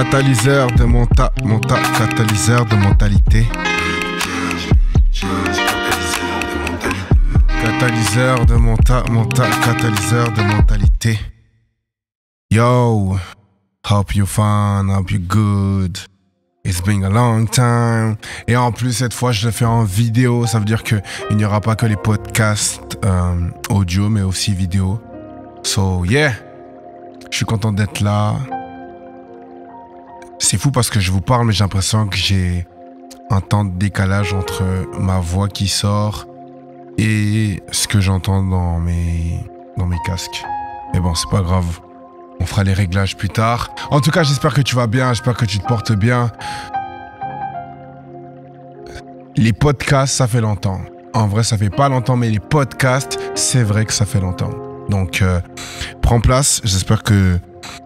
Catalyseur de catalyseur de mentalité. Catalyseur de catalyseur de mentalité. Yo, hope you fine, hope you good. It's been a long time. Et en plus, cette fois, je le fais en vidéo. Ça veut dire qu'il n'y aura pas que les podcasts audio, mais aussi vidéo. So, yeah. Je suis content d'être là. C'est fou parce que je vous parle, mais j'ai l'impression que j'ai un temps de décalage entre ma voix qui sort et ce que j'entends dans mes casques. Mais bon, c'est pas grave. On fera les réglages plus tard. En tout cas, j'espère que tu vas bien. J'espère que tu te portes bien. Les podcasts, ça fait longtemps. En vrai, ça fait pas longtemps, mais les podcasts, c'est vrai que ça fait longtemps. Donc, prends place. J'espère que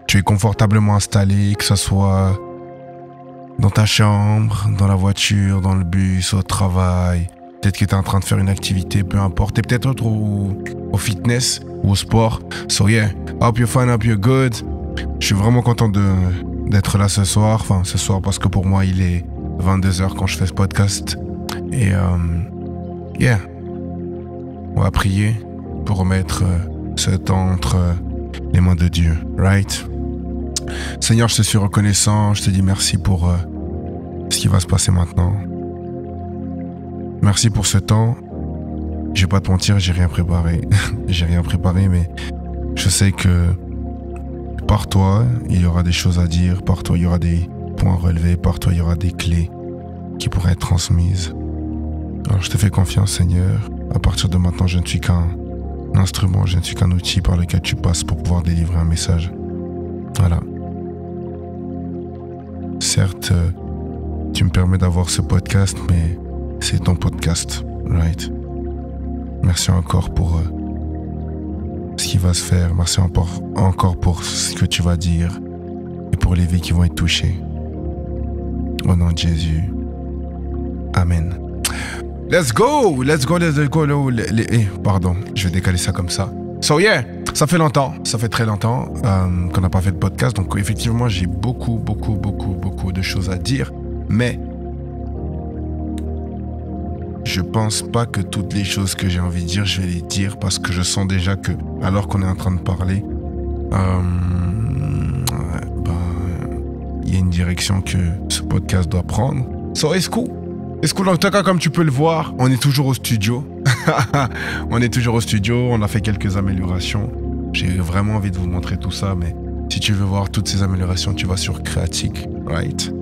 tu es confortablement installé, que ce soit dans ta chambre, dans la voiture, dans le bus, au travail. Peut-être que tu es en train de faire une activité, peu importe. Et peut-être au fitness ou au sport. So yeah, hope you're fine, hope you're good. Je suis vraiment content d'être là ce soir. Enfin, ce soir parce que pour moi, il est 22h quand je fais ce podcast. Et yeah, on va prier pour remettre ce temps entre les mains de Dieu. Right? Seigneur, je te suis reconnaissant. Je te dis merci pour ce qui va se passer maintenant. Merci pour ce temps. Je vais pas te mentir, j'ai rien préparé. J'ai rien préparé, mais je sais que par toi, il y aura des choses à dire. Par toi, il y aura des points relevés. Par toi, il y aura des clés qui pourraient être transmises. Alors, je te fais confiance, Seigneur. À partir de maintenant, je ne suis qu'un instrument, je ne suis qu'un outil par lequel tu passes pour pouvoir délivrer un message. Voilà. Certes, tu me permets d'avoir ce podcast, mais c'est ton podcast, right? Merci encore pour ce qui va se faire. Merci encore pour ce que tu vas dire et pour les vies qui vont être touchées. Au nom de Jésus. Amen. Let's go! Pardon, je vais décaler ça comme ça. So yeah, ça fait longtemps, ça fait très longtemps qu'on n'a pas fait de podcast. Donc effectivement, j'ai beaucoup de choses à dire. Mais je pense pas que toutes les choses que j'ai envie de dire, je vais les dire parce que je sens déjà que, alors qu'on est en train de parler, il y a une direction que ce podcast doit prendre. So it's cool. It's cool. En tout cas, comme tu peux le voir, on est toujours au studio. On est toujours au studio. On a fait quelques améliorations. J'ai vraiment envie de vous montrer tout ça, mais si tu veux voir toutes ces améliorations, tu vas sur Creatic, right?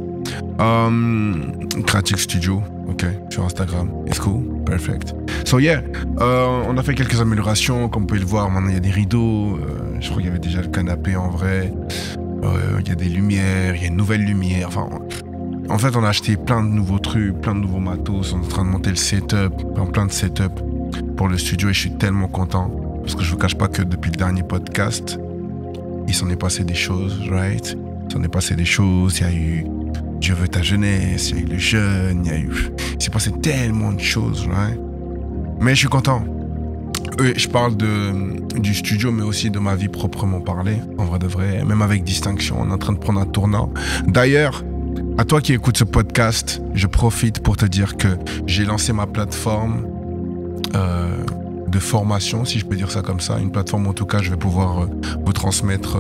Creatic Studio, ok, sur Instagram. It's cool, perfect. So yeah, on a fait quelques améliorations. Comme vous pouvez le voir, maintenant il y a des rideaux. Je crois qu'il y avait déjà le canapé en vrai. Il y a des lumières, il y a une nouvelle lumière. Enfin, en fait, on a acheté plein de nouveaux trucs, plein de nouveaux matos. On est en train de monter le setup, plein de setup pour le studio et je suis tellement content. Parce que je vous cache pas que depuis le dernier podcast, il s'en est passé des choses, right? Il s'en est passé des choses, il y a eu Dieu veut ta jeunesse, il y a eu le jeûne, il s'est passé tellement de choses, right? Mais je suis content. Je parle du studio, mais aussi de ma vie proprement parlée, en vrai de vrai, même avec distinction. On est en train de prendre un tournant. D'ailleurs, à toi qui écoutes ce podcast, je profite pour te dire que j'ai lancé ma plateforme de formation, si je peux dire ça comme ça. Une plateforme où, en tout cas, je vais pouvoir vous transmettre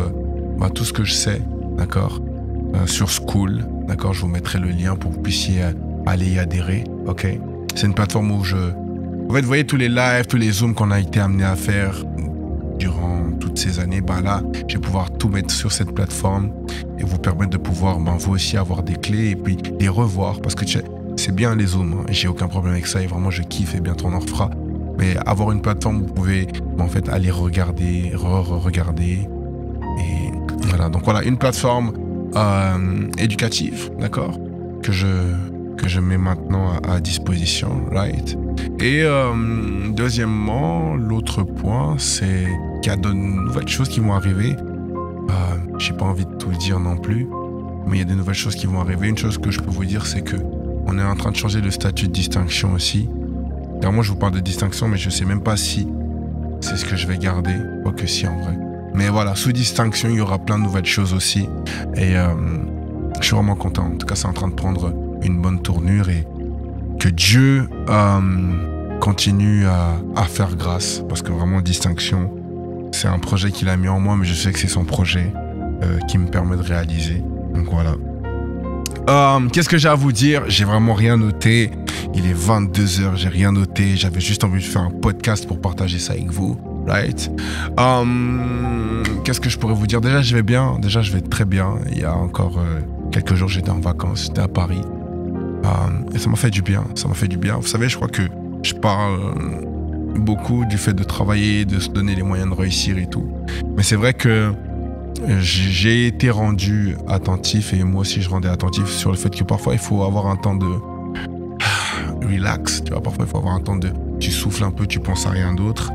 tout ce que je sais, d'accord, sur School, d'accord. Je vous mettrai le lien pour que vous puissiez aller y adhérer, ok. C'est une plateforme où en fait, vous voyez tous les lives, tous les zooms qu'on a été amenés à faire durant toutes ces années, là, je vais pouvoir tout mettre sur cette plateforme et vous permettre de pouvoir, vous aussi, avoir des clés et puis les revoir. Parce que c'est bien les zooms, hein, j'ai aucun problème avec ça et vraiment, je kiffe et bientôt on en refera. Mais avoir une plateforme où vous pouvez, en fait, aller regarder, regarder. Et voilà, donc voilà, une plateforme éducative, d'accord, que je mets maintenant à disposition, right? Et deuxièmement, l'autre point, c'est qu'il y a de nouvelles choses qui vont arriver. J'ai pas envie de tout dire non plus, mais il y a de nouvelles choses qui vont arriver. Une chose que je peux vous dire, c'est que on est en train de changer le statut de distinction aussi. Alors moi, je vous parle de distinction, mais je sais même pas si c'est ce que je vais garder, quoique si en vrai. Mais voilà, sous distinction, il y aura plein de nouvelles choses aussi. Et Je suis vraiment content. En tout cas, c'est en train de prendre une bonne tournure et que Dieu continue à faire grâce. Parce que vraiment, Distinction, c'est un projet qu'il a mis en moi, mais je sais que c'est son projet qui me permet de réaliser. Donc voilà. Qu'est-ce que j'ai à vous dire? J'ai vraiment rien noté. Il est 22h, j'ai rien noté. J'avais juste envie de faire un podcast pour partager ça avec vous. Right? Qu'est-ce que je pourrais vous dire? Déjà, je vais bien. Déjà, je vais très bien. Il y a encore quelques jours, j'étais en vacances. J'étais à Paris. Et ça m'a fait du bien. Ça m'a fait du bien. Vous savez, je crois que je parle beaucoup du fait de travailler, de se donner les moyens de réussir et tout. Mais c'est vrai que j'ai été rendu attentif, et moi aussi je rendais attentif sur le fait que parfois il faut avoir un temps de relax, tu vois, parfois il faut avoir un temps de, tu souffles un peu, tu penses à rien d'autre.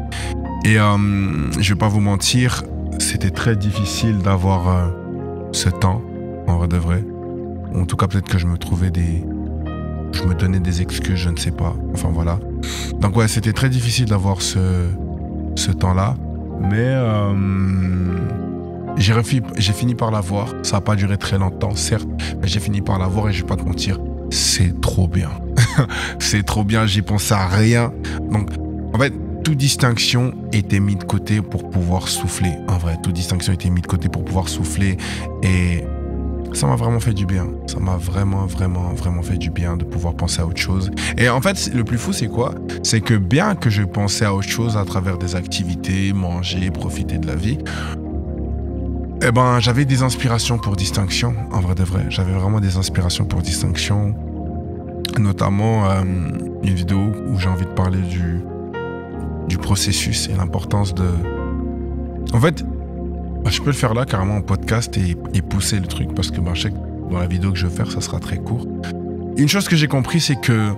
Et je vais pas vous mentir, c'était très difficile d'avoir ce temps, en vrai de vrai. En tout cas, peut-être que je me donnais des excuses, je ne sais pas. Enfin voilà. Donc ouais, c'était très difficile d'avoir ce temps-là, mais j'ai fini par l'avoir. Ça n'a pas duré très longtemps, certes, mais j'ai fini par l'avoir et je vais pas te mentir, c'est trop bien. C'est trop bien, j'y pensais à rien. Donc, en fait, toute distinction était mise de côté pour pouvoir souffler. En vrai, toute distinction était mise de côté pour pouvoir souffler. Et ça m'a vraiment fait du bien. Ça m'a vraiment fait du bien de pouvoir penser à autre chose. Et en fait, le plus fou, c'est quoi? C'est que bien que je pensais à autre chose à travers des activités, manger, profiter de la vie, eh ben, j'avais des inspirations pour Distinction, en vrai de vrai. J'avais vraiment des inspirations pour Distinction. Notamment une vidéo où j'ai envie de parler du processus et l'importance de... En fait, je peux le faire là carrément en podcast et pousser le truc parce que je sais que dans la vidéo que je vais faire, ça sera très court. Une chose que j'ai compris, c'est que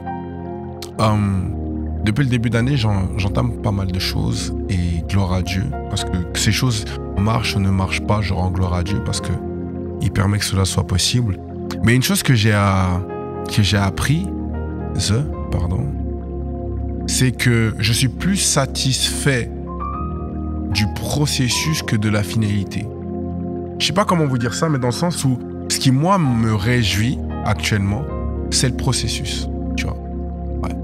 depuis le début d'année, j'entame pas mal de choses et gloire à Dieu. Parce que ces choses marchent ou ne marchent pas, je rends gloire à Dieu parce que il permet que cela soit possible. Mais une chose que j'ai appris, c'est que je suis plus satisfait du processus que de la finalité. Je sais pas comment vous dire ça, mais dans le sens où ce qui, moi, me réjouit actuellement, c'est le processus. Tu vois? Ouais.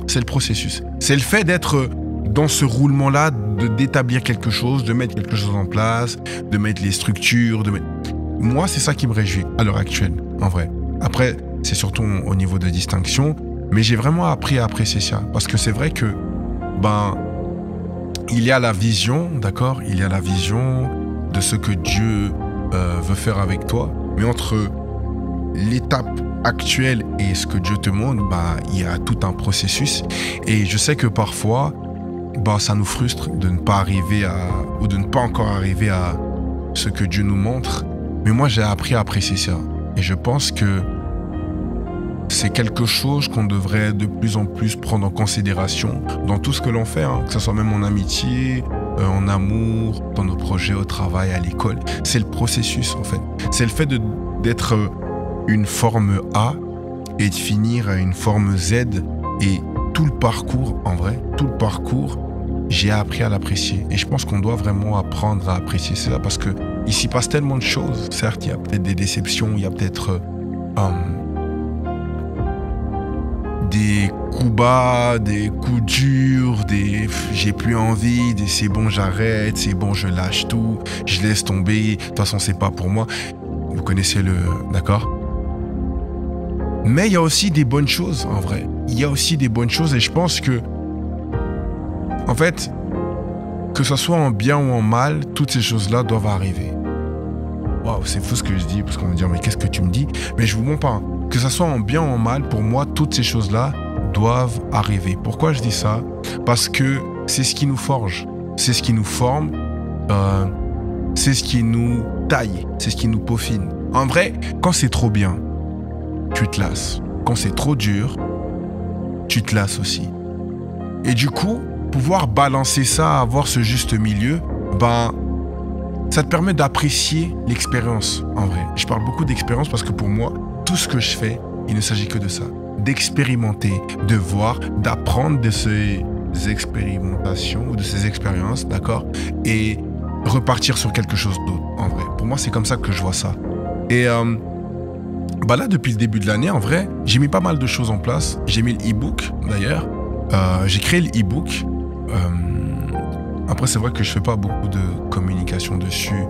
C'est le processus. C'est le fait d'être dans ce roulement-là, d'établir quelque chose, de mettre quelque chose en place, de mettre les structures, Moi, c'est ça qui me réjouit à l'heure actuelle, en vrai. Après, c'est surtout au niveau de Distinction, mais j'ai vraiment appris à apprécier ça. Parce que c'est vrai que, il y a la vision, d'accord? Il y a la vision de ce que Dieu veut faire avec toi. Mais entre l'étape actuelle et ce que Dieu te montre, il y a tout un processus. Et je sais que parfois, ça nous frustre de ne pas arriver ou de ne pas encore arriver à ce que Dieu nous montre. Mais moi, j'ai appris à apprécier ça. Et je pense que c'est quelque chose qu'on devrait de plus en plus prendre en considération dans tout ce que l'on fait, que ce soit même en amitié, en amour, dans nos projets au travail, à l'école. C'est le processus, en fait. C'est le fait d'être une forme A et de finir à une forme Z. Et tout le parcours, en vrai, j'ai appris à l'apprécier. Et je pense qu'on doit vraiment apprendre à apprécier ça parce que il s'y passe tellement de choses. Certes, il y a peut-être des déceptions, il y a peut-être des coups bas, des coups durs, j'ai plus envie, c'est bon, j'arrête, c'est bon, je lâche tout, je laisse tomber, de toute façon, c'est pas pour moi. Vous connaissez d'accord? Mais il y a aussi des bonnes choses, en vrai. Il y a aussi des bonnes choses et je pense que, en fait, que ce soit en bien ou en mal, toutes ces choses-là doivent arriver. Waouh, c'est fou ce que je dis, parce qu'on va dire, mais qu'est-ce que tu me dis? Mais je vous mens pas. Que ce soit en bien ou en mal, pour moi, toutes ces choses-là doivent arriver. Pourquoi je dis ça? Parce que c'est ce qui nous forge, c'est ce qui nous forme, c'est ce qui nous taille, c'est ce qui nous peaufine. En vrai, quand c'est trop bien, tu te lasses. Quand c'est trop dur, tu te lasses aussi. Et du coup, pouvoir balancer ça, avoir ce juste milieu, ça te permet d'apprécier l'expérience, en vrai. Je parle beaucoup d'expérience parce que pour moi, tout ce que je fais, il ne s'agit que de ça. D'expérimenter, de voir, d'apprendre de ces expérimentations ou de ces expériences, d'accord? Et repartir sur quelque chose d'autre, en vrai. Pour moi, c'est comme ça que je vois ça. Et Bah là, depuis le début de l'année, en vrai, j'ai mis pas mal de choses en place. J'ai mis l'e-book, d'ailleurs. J'ai créé l'e-book. Après, c'est vrai que je fais pas beaucoup de communication dessus.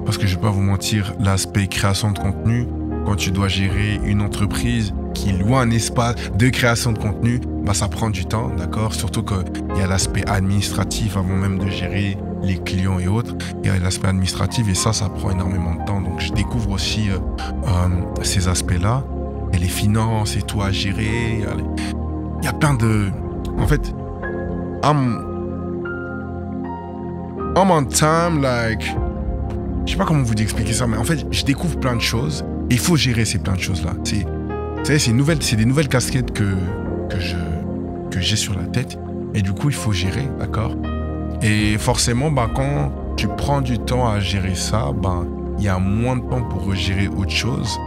Parce que je vais pas vous mentir, l'aspect création de contenu, quand tu dois gérer une entreprise qui loue un espace de création de contenu, bah ça prend du temps, d'accord? Surtout qu'il y a l'aspect administratif avant même de gérer les clients et autres. Il y a l'aspect administratif et ça prend énormément de temps. Donc je découvre aussi ces aspects-là. Et les finances et tout à gérer. Il y a plein de... En fait, I'm on time, like... Je sais pas comment vous expliquer ça, mais en fait, je découvre plein de choses et il faut gérer ces plein de choses-là. C'est des nouvelles casquettes que j'ai sur la tête et du coup, il faut gérer, d'accord? Et forcément, bah, quand tu prends du temps à gérer ça, bah, il y a moins de temps pour gérer autre chose.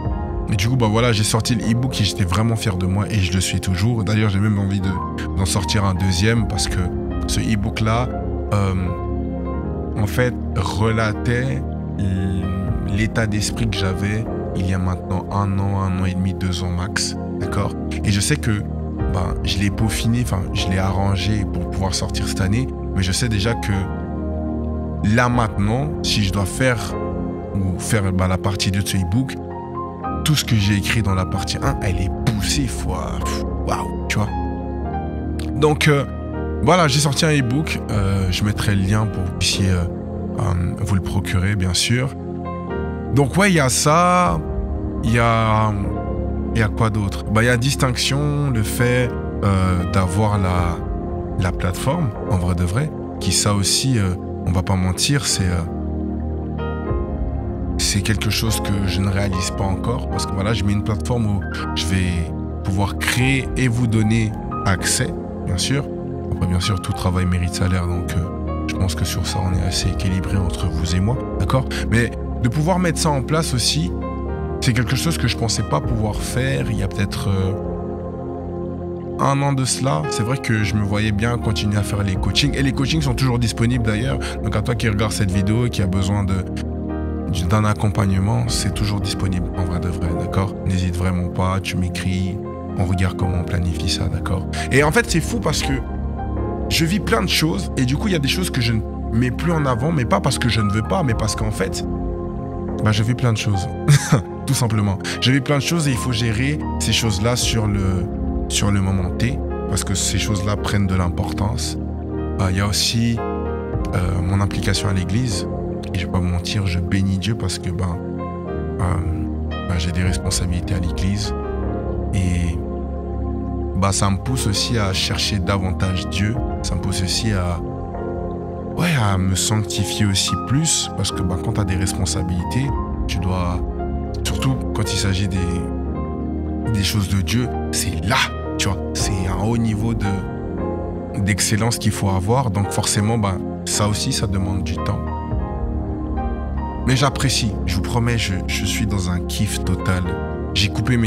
Et du coup, bah voilà, j'ai sorti l'e-book et j'étais vraiment fier de moi et je le suis toujours. D'ailleurs, j'ai même envie d'en sortir un deuxième parce que ce e-book-là, en fait, relatait l'état d'esprit que j'avais il y a maintenant 1 an et demi, 2 ans max, d'accord? Et je sais que je l'ai peaufiné, je l'ai arrangé pour pouvoir sortir cette année, mais je sais déjà que là maintenant, si je dois faire la partie 2 de ce e-book, tout ce que j'ai écrit dans la partie 1, elle est poussée waouh, tu vois? Donc voilà, j'ai sorti un e-book, je mettrai le lien pour que vous puissiez vous le procurer, bien sûr. Donc ouais, il y a ça, il y a quoi d'autre? Il y a distinction, le fait d'avoir la plateforme, en vrai de vrai, qui ça aussi, on va pas mentir, c'est quelque chose que je ne réalise pas encore, parce que voilà, je mets une plateforme où je vais pouvoir créer et vous donner accès, bien sûr. Après, bien sûr, tout travail mérite salaire, donc je pense que sur ça, on est assez équilibré entre vous et moi, d'accord? Mais de pouvoir mettre ça en place aussi, c'est quelque chose que je pensais pas pouvoir faire il y a peut-être 1 an de cela. C'est vrai que je me voyais bien continuer à faire les coachings. Et les coachings sont toujours disponibles d'ailleurs. Donc à toi qui regarde cette vidéo et qui a besoin d'un accompagnement, c'est toujours disponible en vrai de vrai, d'accord? N'hésite vraiment pas, tu m'écris, on regarde comment on planifie ça, d'accord? Et en fait, c'est fou parce que je vis plein de choses et du coup, il y a des choses que je ne mets plus en avant, mais pas parce que je ne veux pas, mais parce qu'en fait, je vis plein de choses. Tout simplement. Je vis plein de choses et il faut gérer ces choses-là sur le moment T, parce que ces choses-là prennent de l'importance. Il y a aussi mon implication à l'église. Et je vais pas vous mentir, je bénis Dieu parce que j'ai des responsabilités à l'église. Et ça me pousse aussi à chercher davantage Dieu. Ça me pousse aussi à me sanctifier aussi plus. Parce que quand tu as des responsabilités, tu dois... Surtout quand il s'agit des choses de Dieu, c'est là, tu vois. C'est un haut niveau d'excellence qu'il faut avoir. Donc forcément, ça aussi, ça demande du temps. Mais j'apprécie, je vous promets, je suis dans un kiff total. J'ai coupé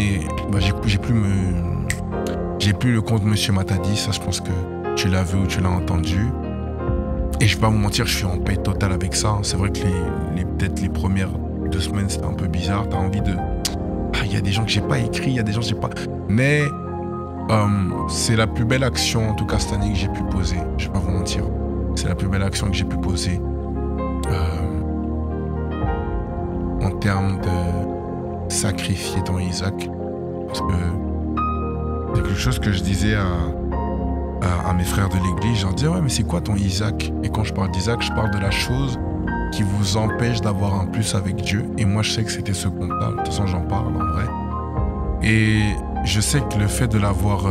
j'ai plus le compte Monsieur Matadi, ça je pense que tu l'as vu ou tu l'as entendu. Et je vais pas vous mentir, je suis en paix totale avec ça. C'est vrai que peut-être les premières 2 semaines, c'était un peu bizarre. T'as envie de... il y a des gens que j'ai pas écrit, il y a des gens que j'ai pas... Mais c'est la plus belle action, en tout cas cette année, que j'ai pu poser. Je vais pas vous mentir. C'est la plus belle action que j'ai pu poser. En termes de sacrifier ton Isaac. Parce que c'est quelque chose que je disais à mes frères de l'église. Je leur disais, ouais, mais c'est quoi ton Isaac? Et quand je parle d'Isaac, je parle de la chose qui vous empêche d'avoir un plus avec Dieu. Et moi, je sais que c'était ce compte-là. De toute façon, j'en parle en vrai. Et je sais que le fait de l'avoir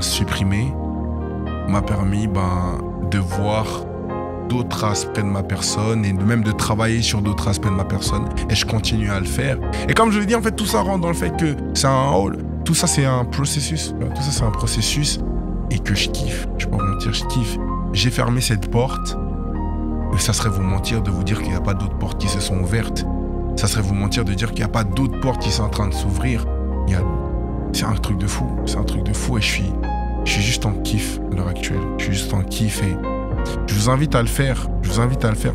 supprimé m'a permis de voir d'autres aspects de ma personne et même de travailler sur d'autres aspects de ma personne. Et je continue à le faire. Et comme je l'ai dit, en fait, tout ça rentre dans le fait que c'est tout ça, c'est un processus. Tout ça, c'est un processus et que je kiffe. Je peux pas vous mentir, je kiffe. J'ai fermé cette porte. Et ça serait vous mentir de vous dire qu'il n'y a pas d'autres portes qui se sont ouvertes. Ça serait vous mentir de dire qu'il n'y a pas d'autres portes qui sont en train de s'ouvrir. C'est un truc de fou. C'est un truc de fou et je suis juste en kiff à l'heure actuelle. Je suis juste en kiff et je vous invite à le faire. Je vous invite à le faire.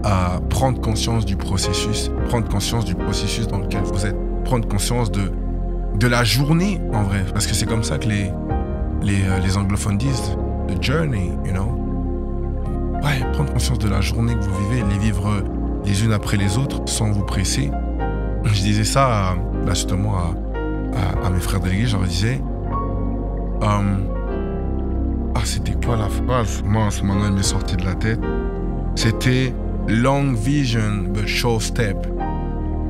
à prendre conscience du processus dans lequel vous êtes, prendre conscience de la journée, en vrai, parce que c'est comme ça que les anglophones disent, the journey, you know. Ouais, prendre conscience de la journée que vous vivez, les vivre les unes après les autres, sans vous presser. Je disais ça, justement, à mes frères délégués, je leur disais, c'était quoi la phrase? Mince, maintenant elle m'est sortie de la tête. C'était long vision, but short step.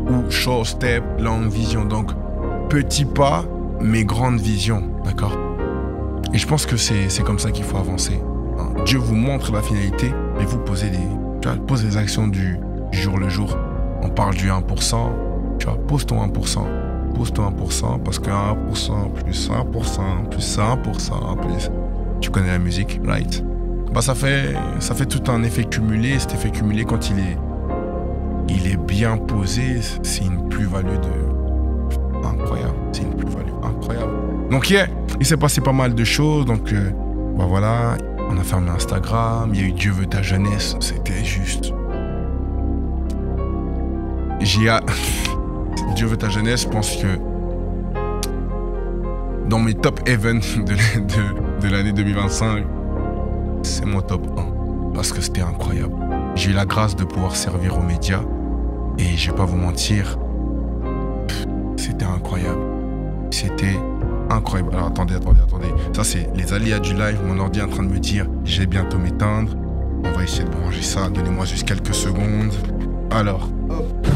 Ou short step, long vision. Donc, petit pas, mais grande vision, d'accord? Et je pense que c'est comme ça qu'il faut avancer. Dieu vous montre la finalité, mais vous posez les actions du jour le jour. On parle du 1%, tu vois, pose ton 1%. Pose ton 1%, parce que 1%, plus 1%, plus 1%, plus... Tu connais la musique, right? Bah ça fait tout un effet cumulé. Cet effet cumulé, quand il est bien posé, c'est une plus-value incroyable. C'est une plus-value incroyable. Donc il s'est passé pas mal de choses. Donc voilà, on a fermé Instagram. Il y a eu Dieu veut ta jeunesse. C'était juste... Dieu veut ta jeunesse, je pense que dans mes top events de l'année 2025, c'est mon top 1. Parce que c'était incroyable. J'ai eu la grâce de pouvoir servir aux médias. Et je vais pas vous mentir, c'était incroyable. C'était incroyable. Alors attendez. Ça, c'est les aléas du live. Mon ordi est en train de me dire, je vais bientôt m'éteindre. On va essayer de brancher ça. Donnez-moi juste quelques secondes. Alors, hop.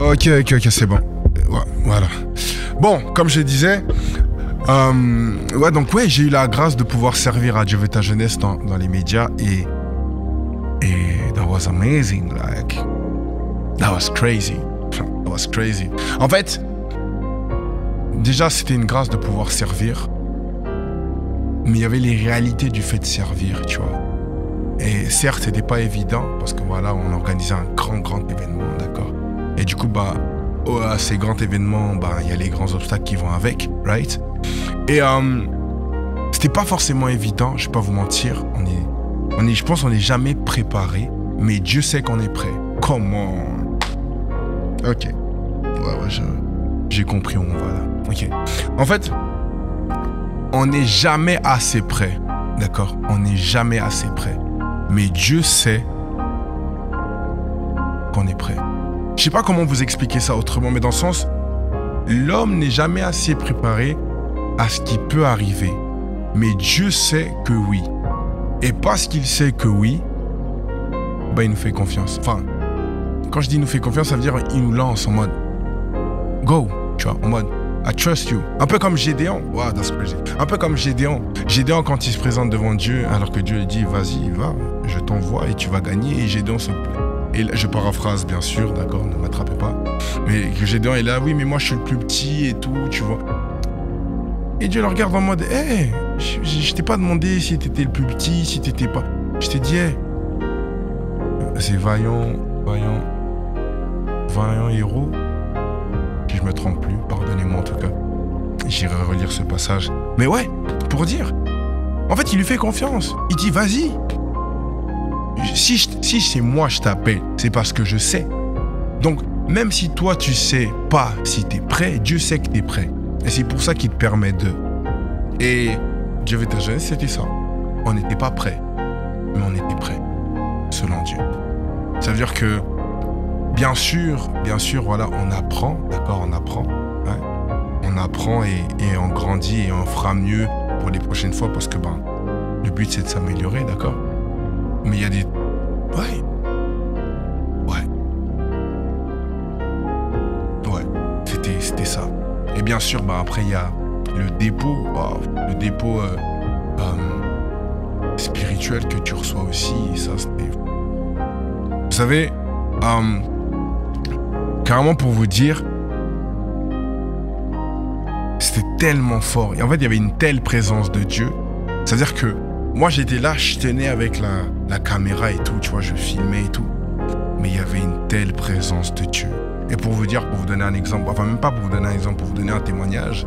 Ok, c'est bon. Voilà. Bon, comme je disais, j'ai eu la grâce de pouvoir servir à Dieu veut ta jeunesse dans les médias et that was amazing, like, that was crazy. En fait, déjà, c'était une grâce de pouvoir servir, mais il y avait les réalités du fait de servir, tu vois. Et certes, c'était pas évident parce que voilà, on organisait un grand événement, d'accord. Et du coup, à ces grands événements, il y a les grands obstacles qui vont avec, right? Et c'était pas forcément évident, je vais pas vous mentir. Je pense qu'on n'est jamais préparé, mais Dieu sait qu'on est prêt. Comment? Ok. Ouais, j'ai compris où on va là. Ok. En fait, on n'est jamais assez prêt, d'accord? On n'est jamais assez prêt. Mais Dieu sait qu'on est prêt. Je sais pas comment vous expliquer ça autrement, mais dans le sens, l'homme n'est jamais assez préparé à ce qui peut arriver. Mais Dieu sait que oui. Et parce qu'il sait que oui, il nous fait confiance. Enfin, quand je dis nous fait confiance, ça veut dire il nous lance en mode go, tu vois, en mode I trust you. Un peu comme Gédéon. Wow, that's crazy. Un peu comme Gédéon. Gédéon, quand il se présente devant Dieu, alors que Dieu lui dit, vas-y, va, je t'envoie et tu vas gagner. Et Gédéon se... Et là, je paraphrase, bien sûr, d'accord, ne m'attrapez pas. Mais que Gédéon est là, oui, mais moi, je suis le plus petit et tout, tu vois. Et Dieu le regarde en mode, hey, je t'ai pas demandé si t'étais le plus petit, si t'étais pas... Je t'ai dit, hey, c'est vaillant héros. Si je me trompe plus, pardonnez-moi en tout cas. J'irai relire ce passage. Mais ouais, pour dire, en fait, il lui fait confiance. Il dit, vas-y. Si c'est moi je t'appelle, c'est parce que je sais. Donc, même si toi tu sais pas si t'es prêt, Dieu sait que t'es prêt. Et c'est pour ça qu'il te permet de. Et Dieu veut ta jeunesse, c'était ça. On n'était pas prêt, mais on était prêt, selon Dieu. Ça veut dire que Bien sûr, voilà, on apprend, d'accord, on apprend. Ouais. On apprend et on grandit et on fera mieux pour les prochaines fois parce que le but c'est de s'améliorer, d'accord. Mais il y a des... Ouais, c'était ça. Et bien sûr, après il y a le dépôt, spirituel que tu reçois aussi. Et ça, c'était... Vous savez... carrément pour vous dire, c'était tellement fort. Et en fait, il y avait une telle présence de Dieu. C'est-à-dire que moi, j'étais là, je tenais avec la caméra et tout, tu vois, je filmais et tout. Mais il y avait une telle présence de Dieu. Et pour vous dire, pour vous donner un exemple, enfin même pas pour vous donner un exemple, pour vous donner un témoignage,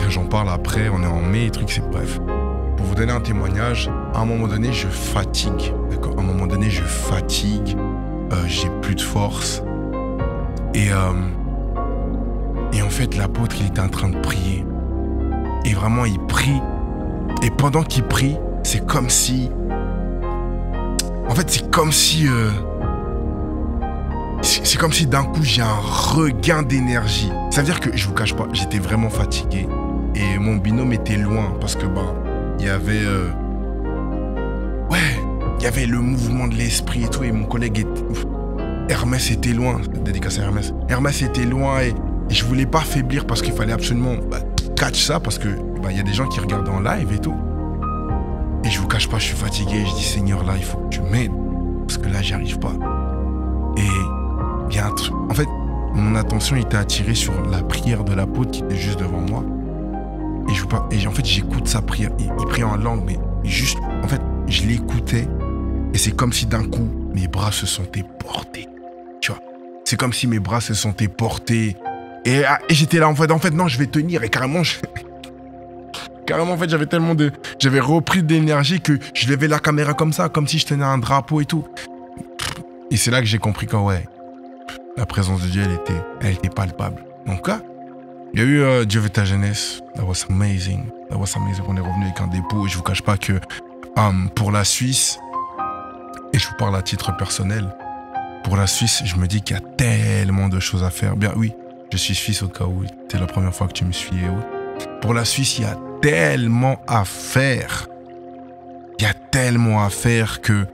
j'en parle après, on est en mai, truc, c'est bref. Pour vous donner un témoignage, à un moment donné, je fatigue, d'accord? À un moment donné, je fatigue, j'ai plus de force. Et en fait, l'apôtre, il était en train de prier. Et vraiment, il prie. Et pendant qu'il prie, c'est comme si... En fait, c'est comme si... c'est comme si d'un coup, j'ai un regain d'énergie. Ça veut dire que, je vous cache pas, j'étais vraiment fatigué. Et mon binôme était loin parce que, il y avait... il y avait le mouvement de l'esprit et tout. Et mon collègue était... Hermès était loin. Dédicace à Hermès. Hermès était loin et je voulais pas faiblir parce qu'il fallait absolument catch ça parce que y a des gens qui regardent en live et tout. Et je vous cache pas, je suis fatigué. Je dis, Seigneur, là, il faut que tu m'aides parce que là, j'y arrive pas. Et bien, en fait, mon attention était attirée sur la prière de l'apôtre qui était juste devant moi. Et en fait, j'écoute sa prière. Il prie en langue, mais juste, en fait, je l'écoutais. Et c'est comme si d'un coup, mes bras se sentaient portés. Tu vois, c'est comme si mes bras se sentaient portés. Et j'étais là, en fait, non, je vais tenir. Et carrément, carrément, en fait, j'avais repris de l'énergie que je levais la caméra comme ça, comme si je tenais un drapeau et tout. Et c'est là que j'ai compris que, la présence de Dieu, elle était palpable. Donc là, il y a eu Dieu veut ta jeunesse. That was amazing. That was amazing. On est revenu avec un dépôt. Et je vous cache pas que pour la Suisse, et je vous parle à titre personnel, pour la Suisse, je me dis qu'il y a tellement de choses à faire. Bien oui, je suis suisse au cas où c'était la première fois que tu me suis. Pour la Suisse, il y a tellement à faire. Il y a tellement à faire que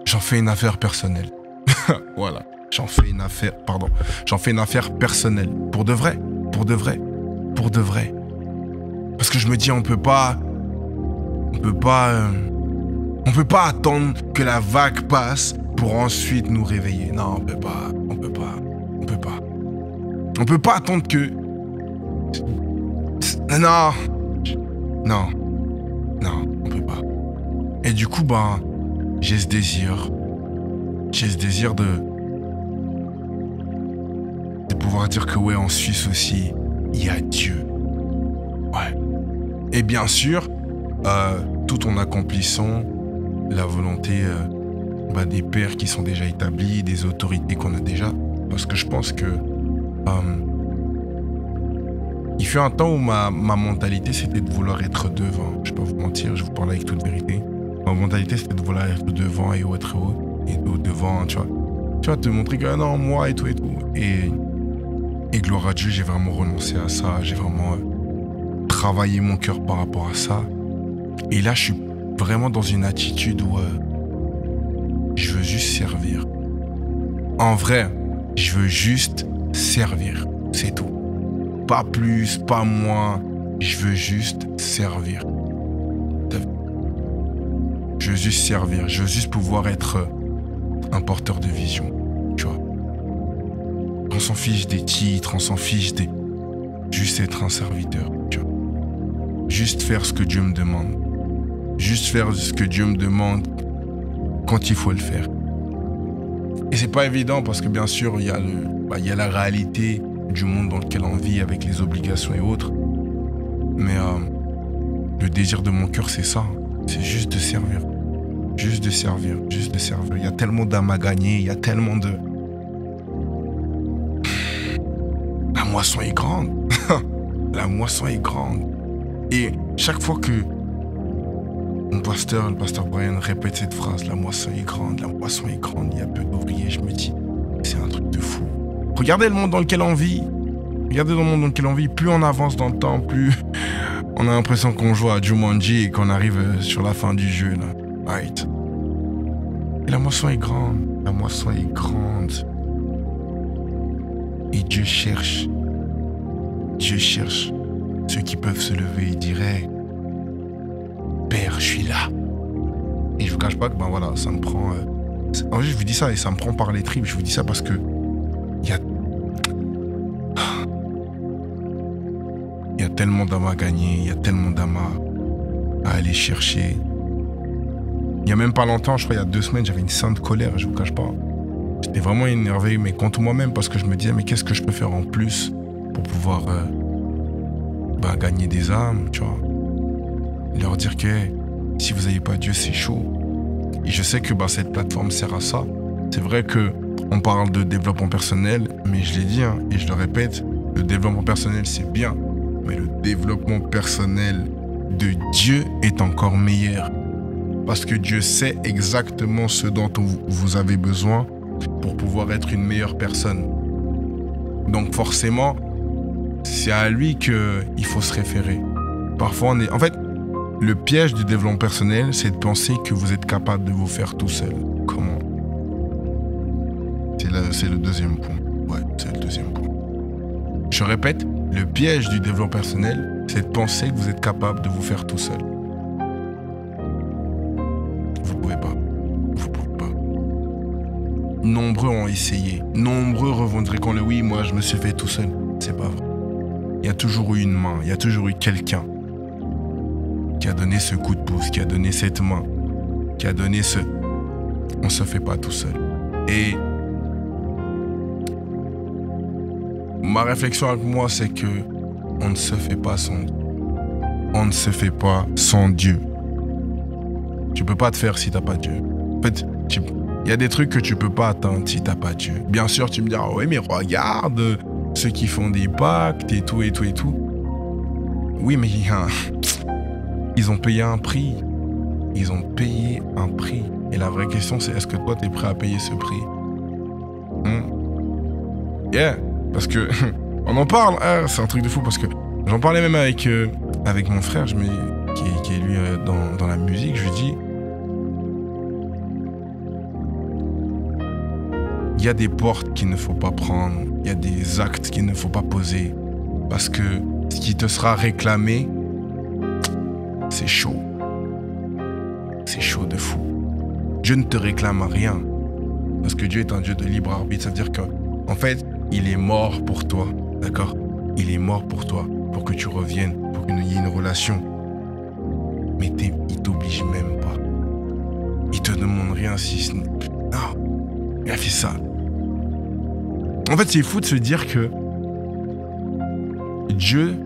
j'en fais une affaire personnelle. Voilà. J'en fais une affaire personnelle. Pour de vrai. Parce que je me dis, on peut pas attendre que la vague passe pour ensuite nous réveiller. Non, on peut pas. On peut pas attendre que... Non, on peut pas. Et du coup, j'ai ce désir de pouvoir dire que en Suisse aussi, il y a Dieu. Ouais. Et bien sûr, tout en accomplissant la volonté des pères qui sont déjà établis, des autorités qu'on a déjà. Parce que je pense que il fut un temps où ma mentalité, c'était de vouloir être devant. Je vais pas vous mentir, je vous parle avec toute vérité. Ma mentalité, c'était de vouloir être devant et être haut. Et devant, tu vois, te montrer que non, moi et tout. Et gloire à Dieu, j'ai vraiment renoncé à ça. J'ai vraiment travaillé mon cœur par rapport à ça. Et là, je suis vraiment dans une attitude où je veux juste servir. En vrai, je veux juste servir. C'est tout. Pas plus, pas moins. Je veux juste servir. Je veux juste servir. Je veux juste pouvoir être un porteur de vision. Tu vois. On s'en fiche des titres, on s'en fiche des... Juste être un serviteur. Tu vois. Juste faire ce que Dieu me demande. Juste faire ce que Dieu me demande quand il faut le faire. Et c'est pas évident parce que bien sûr, il y a la réalité du monde dans lequel on vit avec les obligations et autres. Mais le désir de mon cœur, c'est ça. C'est juste de servir. Juste de servir. Il y a tellement d'âmes à gagner. Il y a tellement de... La moisson est grande. La moisson est grande. Et chaque fois que le pasteur Brian répète cette phrase, la moisson est grande, il y a peu d'ouvriers, je me dis, c'est un truc de fou. Regardez le monde dans lequel on vit. Plus on avance dans le temps, plus on a l'impression qu'on joue à Jumanji et qu'on arrive sur la fin du jeu. Là. Right. Et la moisson est grande. Et Dieu cherche ceux qui peuvent se lever et dire hey, Père, je suis là. Et je vous cache pas que ça me prend... En fait, je vous dis ça et ça me prend par les tripes. Je vous dis ça parce que tellement d'âmes à gagner, il y a tellement d'âmes à aller chercher. Il y a même pas longtemps, je crois il y a 2 semaines, j'avais une sainte colère, je vous cache pas. J'étais vraiment énervé, mais contre moi-même, parce que je me disais, mais qu'est-ce que je peux faire en plus pour pouvoir gagner des âmes, tu vois. Leur dire que hey, si vous n'avez pas Dieu, c'est chaud. Et je sais que cette plateforme sert à ça. C'est vrai que on parle de développement personnel, mais je l'ai dit, hein, et je le répète, le développement personnel, c'est bien. Mais le développement personnel de Dieu est encore meilleur. Parce que Dieu sait exactement ce dont vous avez besoin pour pouvoir être une meilleure personne. Donc forcément, c'est à lui qu'il faut se référer. Parfois, En fait, le piège du développement personnel, c'est de penser que vous êtes capable de vous faire tout seul. Comment? C'est le deuxième point. Ouais, c'est le deuxième point. Je répète, le piège du développement personnel, c'est de penser que vous êtes capable de vous faire tout seul. Vous pouvez pas. Vous pouvez pas. Nombreux ont essayé. Nombreux revendiqueront le oui, moi je me suis fait tout seul. C'est pas vrai. Il y a toujours eu une main, il y a toujours eu quelqu'un qui a donné ce coup de pouce, qui a donné cette main, qui a donné ce... On se fait pas tout seul. Et ma réflexion avec moi, c'est que on ne se fait pas sans Dieu. On ne se fait pas sans Dieu. Tu peux pas te faire si t'as pas Dieu. En fait, il y a des trucs que tu peux pas atteindre si t'as pas Dieu. Bien sûr, tu me diras, ouais, mais regarde ceux qui font des pactes et tout et tout et tout. Oui, mais ils ont payé un prix. Ils ont payé un prix. Et la vraie question, c'est est-ce que toi, t'es prêt à payer ce prix? Yeah. Parce que, on en parle, c'est un truc de fou, parce que j'en parlais même avec mon frère, qui est lui dans la musique, je lui dis, il y a des portes qu'il ne faut pas prendre, il y a des actes qu'il ne faut pas poser, parce que ce qui te sera réclamé, c'est chaud. C'est chaud de fou. Dieu ne te réclame rien, parce que Dieu est un Dieu de libre arbitre, ça veut dire que, en fait, il est mort pour toi, d'accord? Il est mort pour toi, pour que tu reviennes, pour qu'il y ait une relation. Mais il t'oblige même pas. Il te demande rien si ce n'est... Non, il a fait ça. En fait, c'est fou de se dire que Dieu,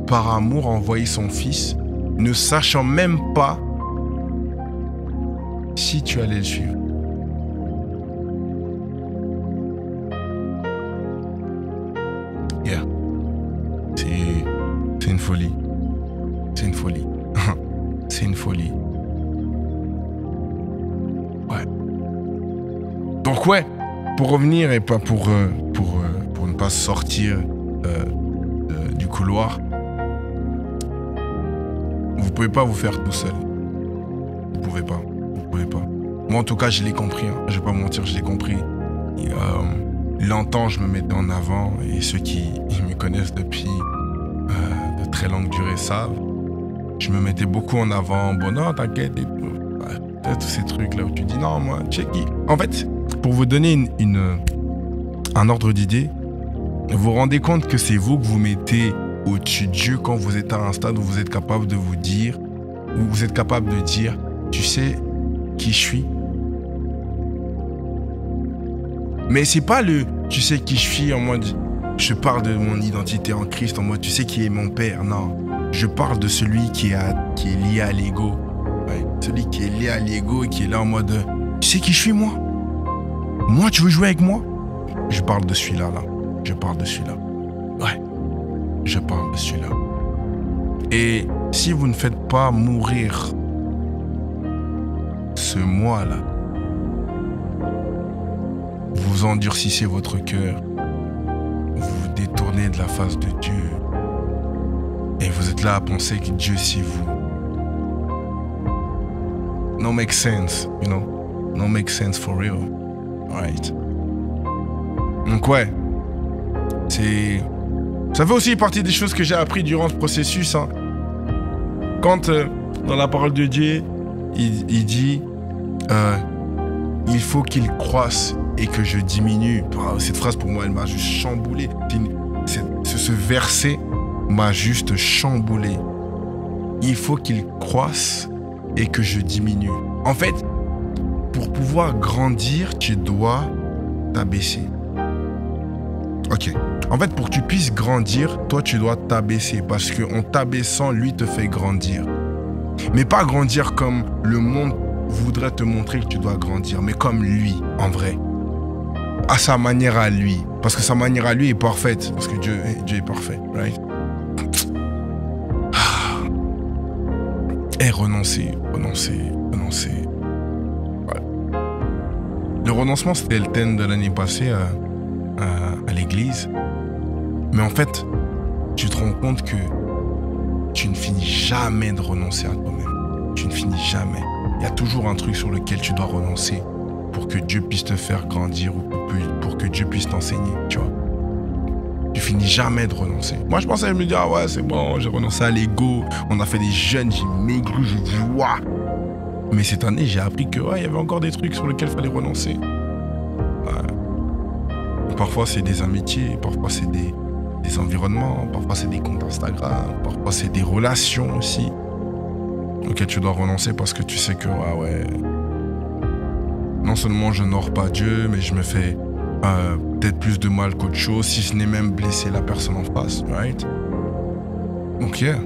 par amour, a envoyé son Fils, ne sachant même pas si tu allais le suivre. Yeah. C'est une folie. C'est une folie. C'est une folie. Ouais. Donc ouais, pour revenir et pas pour ne pas sortir du couloir, vous pouvez pas vous faire tout seul. Vous pouvez pas. Vous pouvez pas. Moi en tout cas, je l'ai compris. Hein. Je vais pas mentir, je l'ai compris. Et, longtemps, je me mettais en avant, et ceux qui me connaissent depuis de très longue durée savent, je me mettais beaucoup en avant. Bon, non, t'inquiète, et tout. Tous ces trucs là où tu dis non, moi, check it. En fait, pour vous donner un ordre d'idée, vous vous rendez compte que c'est vous que vous mettez au-dessus de Dieu quand vous êtes à un stade où vous êtes capable de vous dire, où vous êtes capable de dire, tu sais qui je suis. Mais c'est pas le tu sais qui je suis en mode je parle de mon identité en Christ en mode tu sais qui est mon père. Non, je parle de celui qui est lié à l'ego. Ouais, celui qui est lié à l'ego et qui est là en mode tu sais qui je suis moi? Moi tu veux jouer avec moi? Je parle de celui-là là. Je parle de celui-là. Ouais. Je parle de celui-là. Et si vous ne faites pas mourir ce moi-là, vous endurcissez votre cœur, vous vous détournez de la face de Dieu, et vous êtes là à penser que Dieu c'est vous. No make sense, you know? No make sense for real. Right. Donc ouais, ça fait aussi partie des choses que j'ai appris durant ce processus. Hein. Quand dans la parole de Dieu, il dit il faut qu'il croisse et que je diminue. Cette phrase pour moi, elle m'a juste chamboulé. Ce verset m'a juste chamboulé. Il faut qu'il croisse et que je diminue. En fait, pour pouvoir grandir, tu dois t'abaisser. Ok. En fait, pour que tu puisses grandir, toi, tu dois t'abaisser. Parce qu'en t'abaissant, lui te fait grandir. Mais pas grandir comme le monde voudrait te montrer que tu dois grandir, mais comme lui, en vrai. À sa manière à lui. Parce que sa manière à lui est parfaite. Parce que Dieu est parfait, right? Et renoncer. Ouais. Le renoncement, c'était le thème de l'année passée à l'église. Mais en fait, tu te rends compte que tu ne finis jamais de renoncer à toi-même. Tu ne finis jamais. Il y a toujours un truc sur lequel tu dois renoncer pour que Dieu puisse te faire grandir ou pour que Dieu puisse t'enseigner, tu vois. Tu finis jamais de renoncer. Moi, je pensais, je me dis, ah ouais, c'est bon, j'ai renoncé à l'ego. On a fait des jeûnes, j'ai maigri, j'ai dit, waouh. Mais cette année, j'ai appris que, ouais, il y avait encore des trucs sur lesquels il fallait renoncer. Parfois, c'est des amitiés, parfois, c'est des environnements, parfois, c'est des comptes Instagram, parfois, c'est des relations aussi auxquelles tu dois renoncer parce que tu sais que, ouais, non seulement je n'honore pas Dieu, mais je me fais peut-être plus de mal qu'autre chose, si ce n'est même blesser la personne en face, right? Donc, yeah.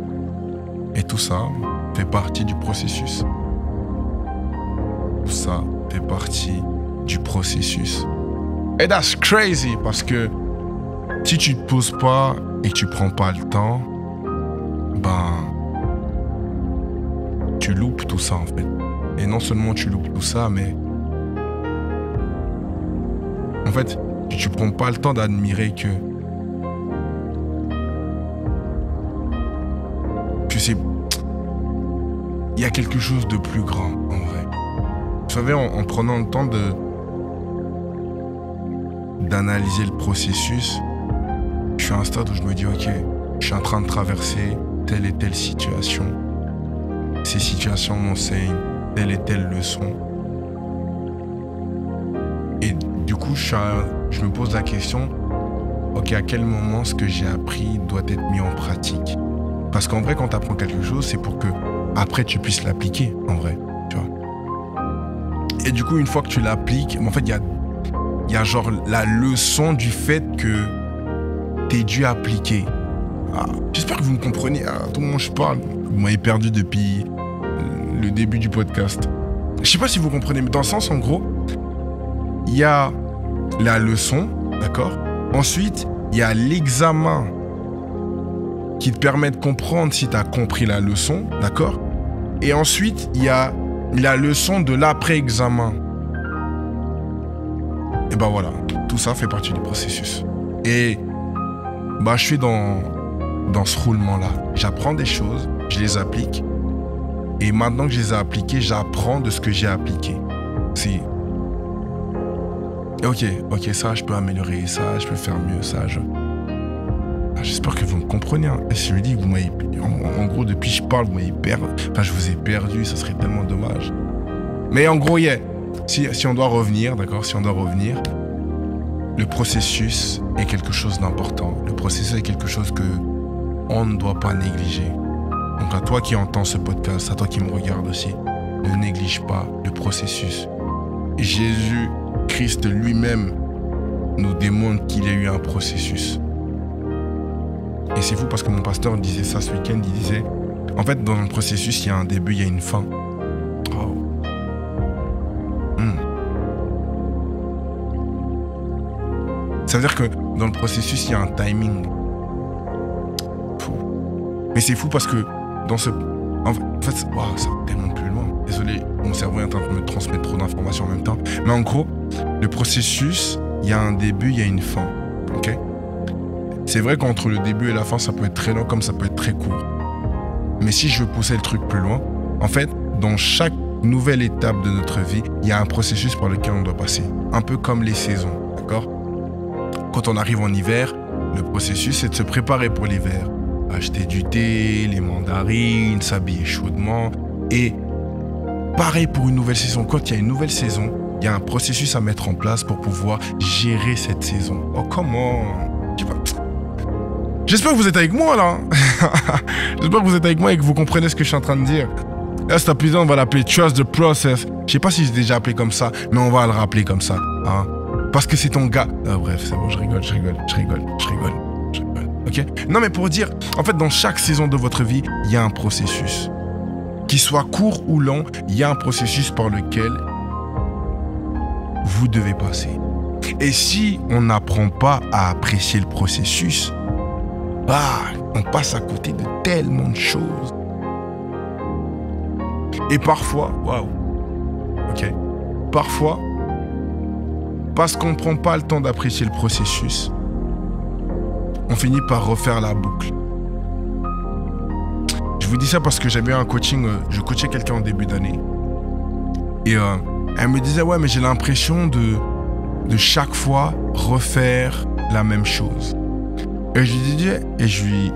Et tout ça fait partie du processus. Tout ça fait partie du processus. Et that's crazy parce que si tu te poses pas et que tu prends pas le temps, tu loupes tout ça en fait. Et non seulement tu loupes tout ça, mais en fait, tu prends pas le temps d'admirer que tu sais, il y a quelque chose de plus grand en vrai. Vous savez, en prenant le temps d'analyser le processus, je suis à un stade où je me dis, ok, je suis en train de traverser telle et telle situation. Ces situations m'enseignent telle et telle leçon. Et du coup, je me pose la question, ok, à quel moment ce que j'ai appris doit être mis en pratique? Parce qu'en vrai, quand tu apprends quelque chose, c'est pour que après tu puisses l'appliquer, en vrai, tu vois. Et du coup, une fois que tu l'appliques, en fait, il y a genre la leçon du fait que t'es dû appliquer. J'espère que vous me comprenez. Tout le monde je parle. Vous m'avez perdu depuis le début du podcast. Je sais pas si vous comprenez, mais dans le sens, en gros, il y a la leçon, d'accord? Ensuite, il y a l'examen qui te permet de comprendre si tu as compris la leçon, d'accord? Et ensuite, il y a la leçon de l'après-examen. Et voilà, tout ça fait partie du processus. Et je suis dans ce roulement-là. J'apprends des choses, je les applique. Et maintenant que je les ai appliquées, j'apprends de ce que j'ai appliqué. C'est... Ok, ça, je peux améliorer ça, je peux faire mieux ça. J'espère que vous me comprenez. Hein. Je me dis que vous m'avez... En gros, depuis que je parle, vous m'avez perdu. Enfin, je vous ai perdu, ça serait tellement dommage. Mais en gros, si on doit revenir, d'accord, le processus est quelque chose d'important. Le processus est quelque chose que on ne doit pas négliger. Donc à toi qui entends ce podcast, à toi qui me regarde aussi, ne néglige pas le processus. Jésus-Christ lui-même nous démontre qu'il y a eu un processus. Et c'est fou parce que mon pasteur disait ça ce week-end, il disait, en fait dans le processus, il y a un début, il y a une fin. Ça veut dire que dans le processus, il y a un timing. Mais c'est fou parce que dans ce... En fait, ça va tellement plus loin. Désolé, mon cerveau est en train de me transmettre trop d'informations en même temps. Mais en gros, le processus, il y a un début, il y a une fin. Ok? C'est vrai qu'entre le début et la fin, ça peut être très long comme ça peut être très court. Mais si je veux pousser le truc plus loin, en fait, dans chaque nouvelle étape de notre vie, il y a un processus par lequel on doit passer. Un peu comme les saisons, d'accord? Quand on arrive en hiver, le processus, c'est de se préparer pour l'hiver. Acheter du thé, les mandarines, s'habiller chaudement. Et pareil pour une nouvelle saison. Quand il y a une nouvelle saison, il y a un processus à mettre en place pour pouvoir gérer cette saison. Oh, comment? J'espère que vous êtes avec moi, là. J'espère que vous êtes avec moi et que vous comprenez ce que je suis en train de dire. Là, cet épisode, on va l'appeler Trust the Process. Je sais pas si c'est déjà appelé comme ça, mais on va le rappeler comme ça. Hein. Parce que c'est ton gars. Ah, bref, c'est bon, je rigole. Ok? Non, mais pour dire, en fait, dans chaque saison de votre vie, il y a un processus. Qu'il soit court ou long, il y a un processus par lequel vous devez passer. Et si on n'apprend pas à apprécier le processus, on passe à côté de tellement de choses. Et parfois, parfois, parce qu'on ne prend pas le temps d'apprécier le processus, on finit par refaire la boucle. Je vous dis ça parce que j'avais eu un coaching, je coachais quelqu'un en début d'année. Et elle me disait, ouais, mais j'ai l'impression de chaque fois refaire la même chose. Et je lui dis,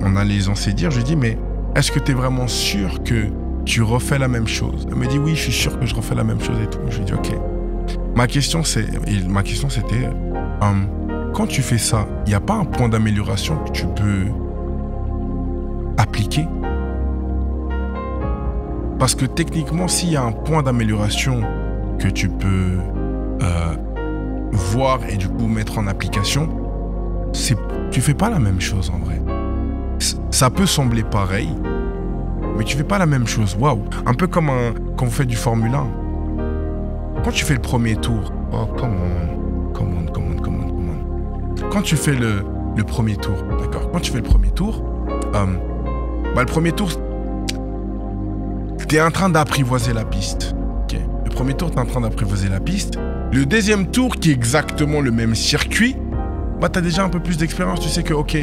on a les censé dire, je lui dis, mais est-ce que tu es vraiment sûr que tu refais la même chose? Elle me dit, oui, je suis sûr que je refais la même chose et tout. Je lui dis, ok. Ma question c'était, quand tu fais ça, il n'y a pas un point d'amélioration que tu peux appliquer? Parce que techniquement, s'il y a un point d'amélioration que tu peux voir et du coup mettre en application, tu fais pas la même chose en vrai. Ça peut sembler pareil, mais tu fais pas la même chose. Waouh, un peu comme quand vous faites du Formule 1. Quand tu fais le premier tour, come on. Quand tu fais le premier tour, d'accord. Quand tu fais le premier tour, le premier tour, t'es en train d'apprivoiser la piste. Okay. Le premier tour, t'es en train d'apprivoiser la piste. Le deuxième tour, qui est exactement le même circuit, t'as déjà un peu plus d'expérience. Tu sais que, ok,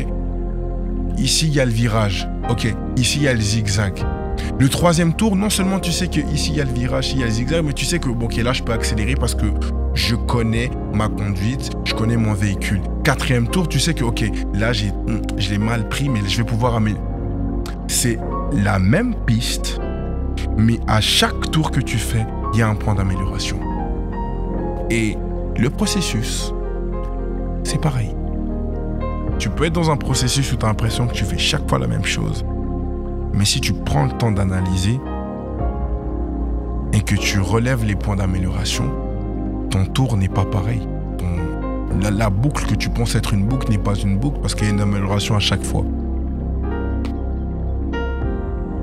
ici, il y a le virage. Ok, ici, il y a le zigzag. Le troisième tour, non seulement tu sais que ici, il y a le virage, ici, il y a le zigzag, mais tu sais que, ok, là, je peux accélérer parce que je connais ma conduite, je connais mon véhicule. Quatrième tour, tu sais que, ok, là, je l'ai mal pris, mais je vais pouvoir améliorer. C'est la même piste, mais à chaque tour que tu fais, il y a un point d'amélioration. Et le processus, c'est pareil. Tu peux être dans un processus où tu as l'impression que tu fais chaque fois la même chose. Mais si tu prends le temps d'analyser et que tu relèves les points d'amélioration, ton tour n'est pas pareil. La boucle que tu penses être une boucle n'est pas une boucle parce qu'il y a une amélioration à chaque fois.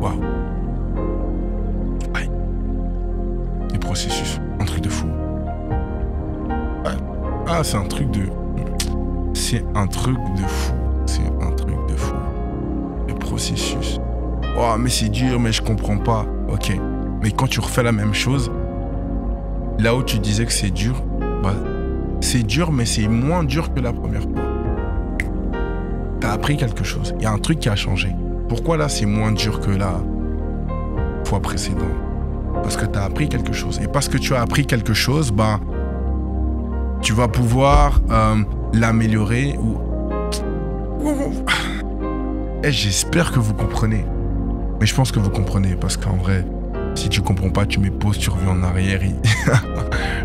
Waouh. Ouais. Les processus, un truc de fou. Ouais. Ah, c'est un truc de... C'est un truc de fou. C'est un truc de fou. Le processus. Oh, mais c'est dur, mais je comprends pas. Ok. Mais quand tu refais la même chose, là où tu disais que c'est dur, c'est dur, mais c'est moins dur que la première fois. T'as appris quelque chose. Il y a un truc qui a changé. Pourquoi là, c'est moins dur que la fois précédente? Parce que t'as appris quelque chose. Et parce que tu as appris quelque chose, tu vas pouvoir l'améliorer ou... Et j'espère que vous comprenez. Mais je pense que vous comprenez parce qu'en vrai, si tu comprends pas, tu mets pause, tu reviens en arrière.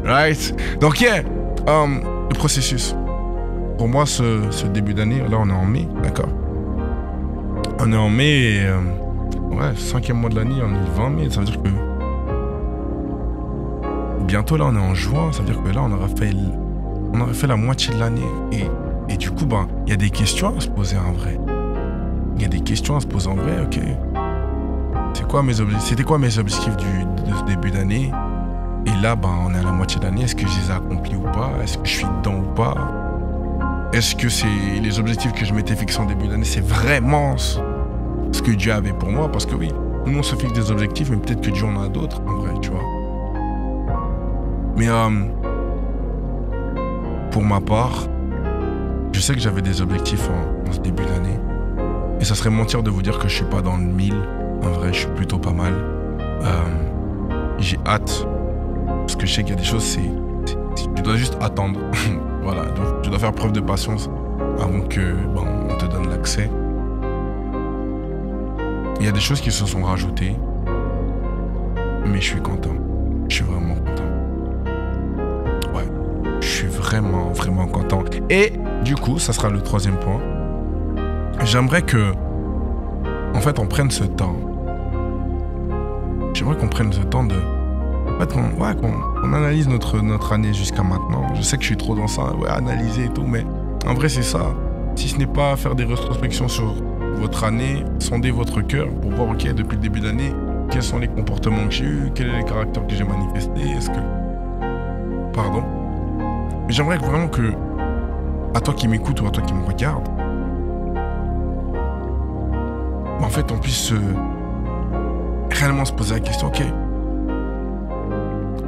Right? Donc, le processus. Pour moi, ce début d'année, là, on est en mai, d'accord? On est en mai et... 5e mois de l'année, on est le 20 mai. Ça veut dire que... Bientôt, là, on est en juin. Ça veut dire que là, on aurait fait la moitié de l'année. Et du coup, il y a des questions à se poser en vrai. Il y a des questions à se poser en vrai, ok. C'était quoi mes objectifs de ce début d'année? Et là, on est à la moitié de l'année. Est-ce que je les ai accomplis ou pas? Est-ce que je suis dedans ou pas? Est-ce que c'est les objectifs que je m'étais fixés en début d'année, c'est vraiment ce que Dieu avait pour moi? Parce que oui, nous on se fixe des objectifs, mais peut-être que Dieu en a d'autres, en vrai, tu vois. Mais pour ma part, je sais que j'avais des objectifs en ce début d'année. Et ça serait mentir de vous dire que je suis pas dans le 1000. En vrai, je suis plutôt pas mal. J'ai hâte. Parce que je sais qu'il y a des choses, tu dois juste attendre. Voilà, donc tu dois faire preuve de patience avant que on te donne l'accès. Il y a des choses qui se sont rajoutées. Mais je suis content. Je suis vraiment content. Ouais, je suis vraiment, vraiment content. Et du coup, ça sera le troisième point. j'aimerais que, en fait, on prenne ce temps. J'aimerais qu'on prenne ce temps de... En fait, qu'on analyse notre année jusqu'à maintenant. Je sais que je suis trop dans ça, analyser et tout, mais en vrai, c'est ça. Si ce n'est pas faire des rétrospections sur votre année, sonder votre cœur pour voir, ok, depuis le début d'année, quels sont les comportements que j'ai eus, quels sont les caractères que j'ai manifestés, est-ce que... Pardon. J'aimerais vraiment que, à toi qui m'écoutes ou à toi qui me regarde, en fait, on puisse réellement se poser la question, ok,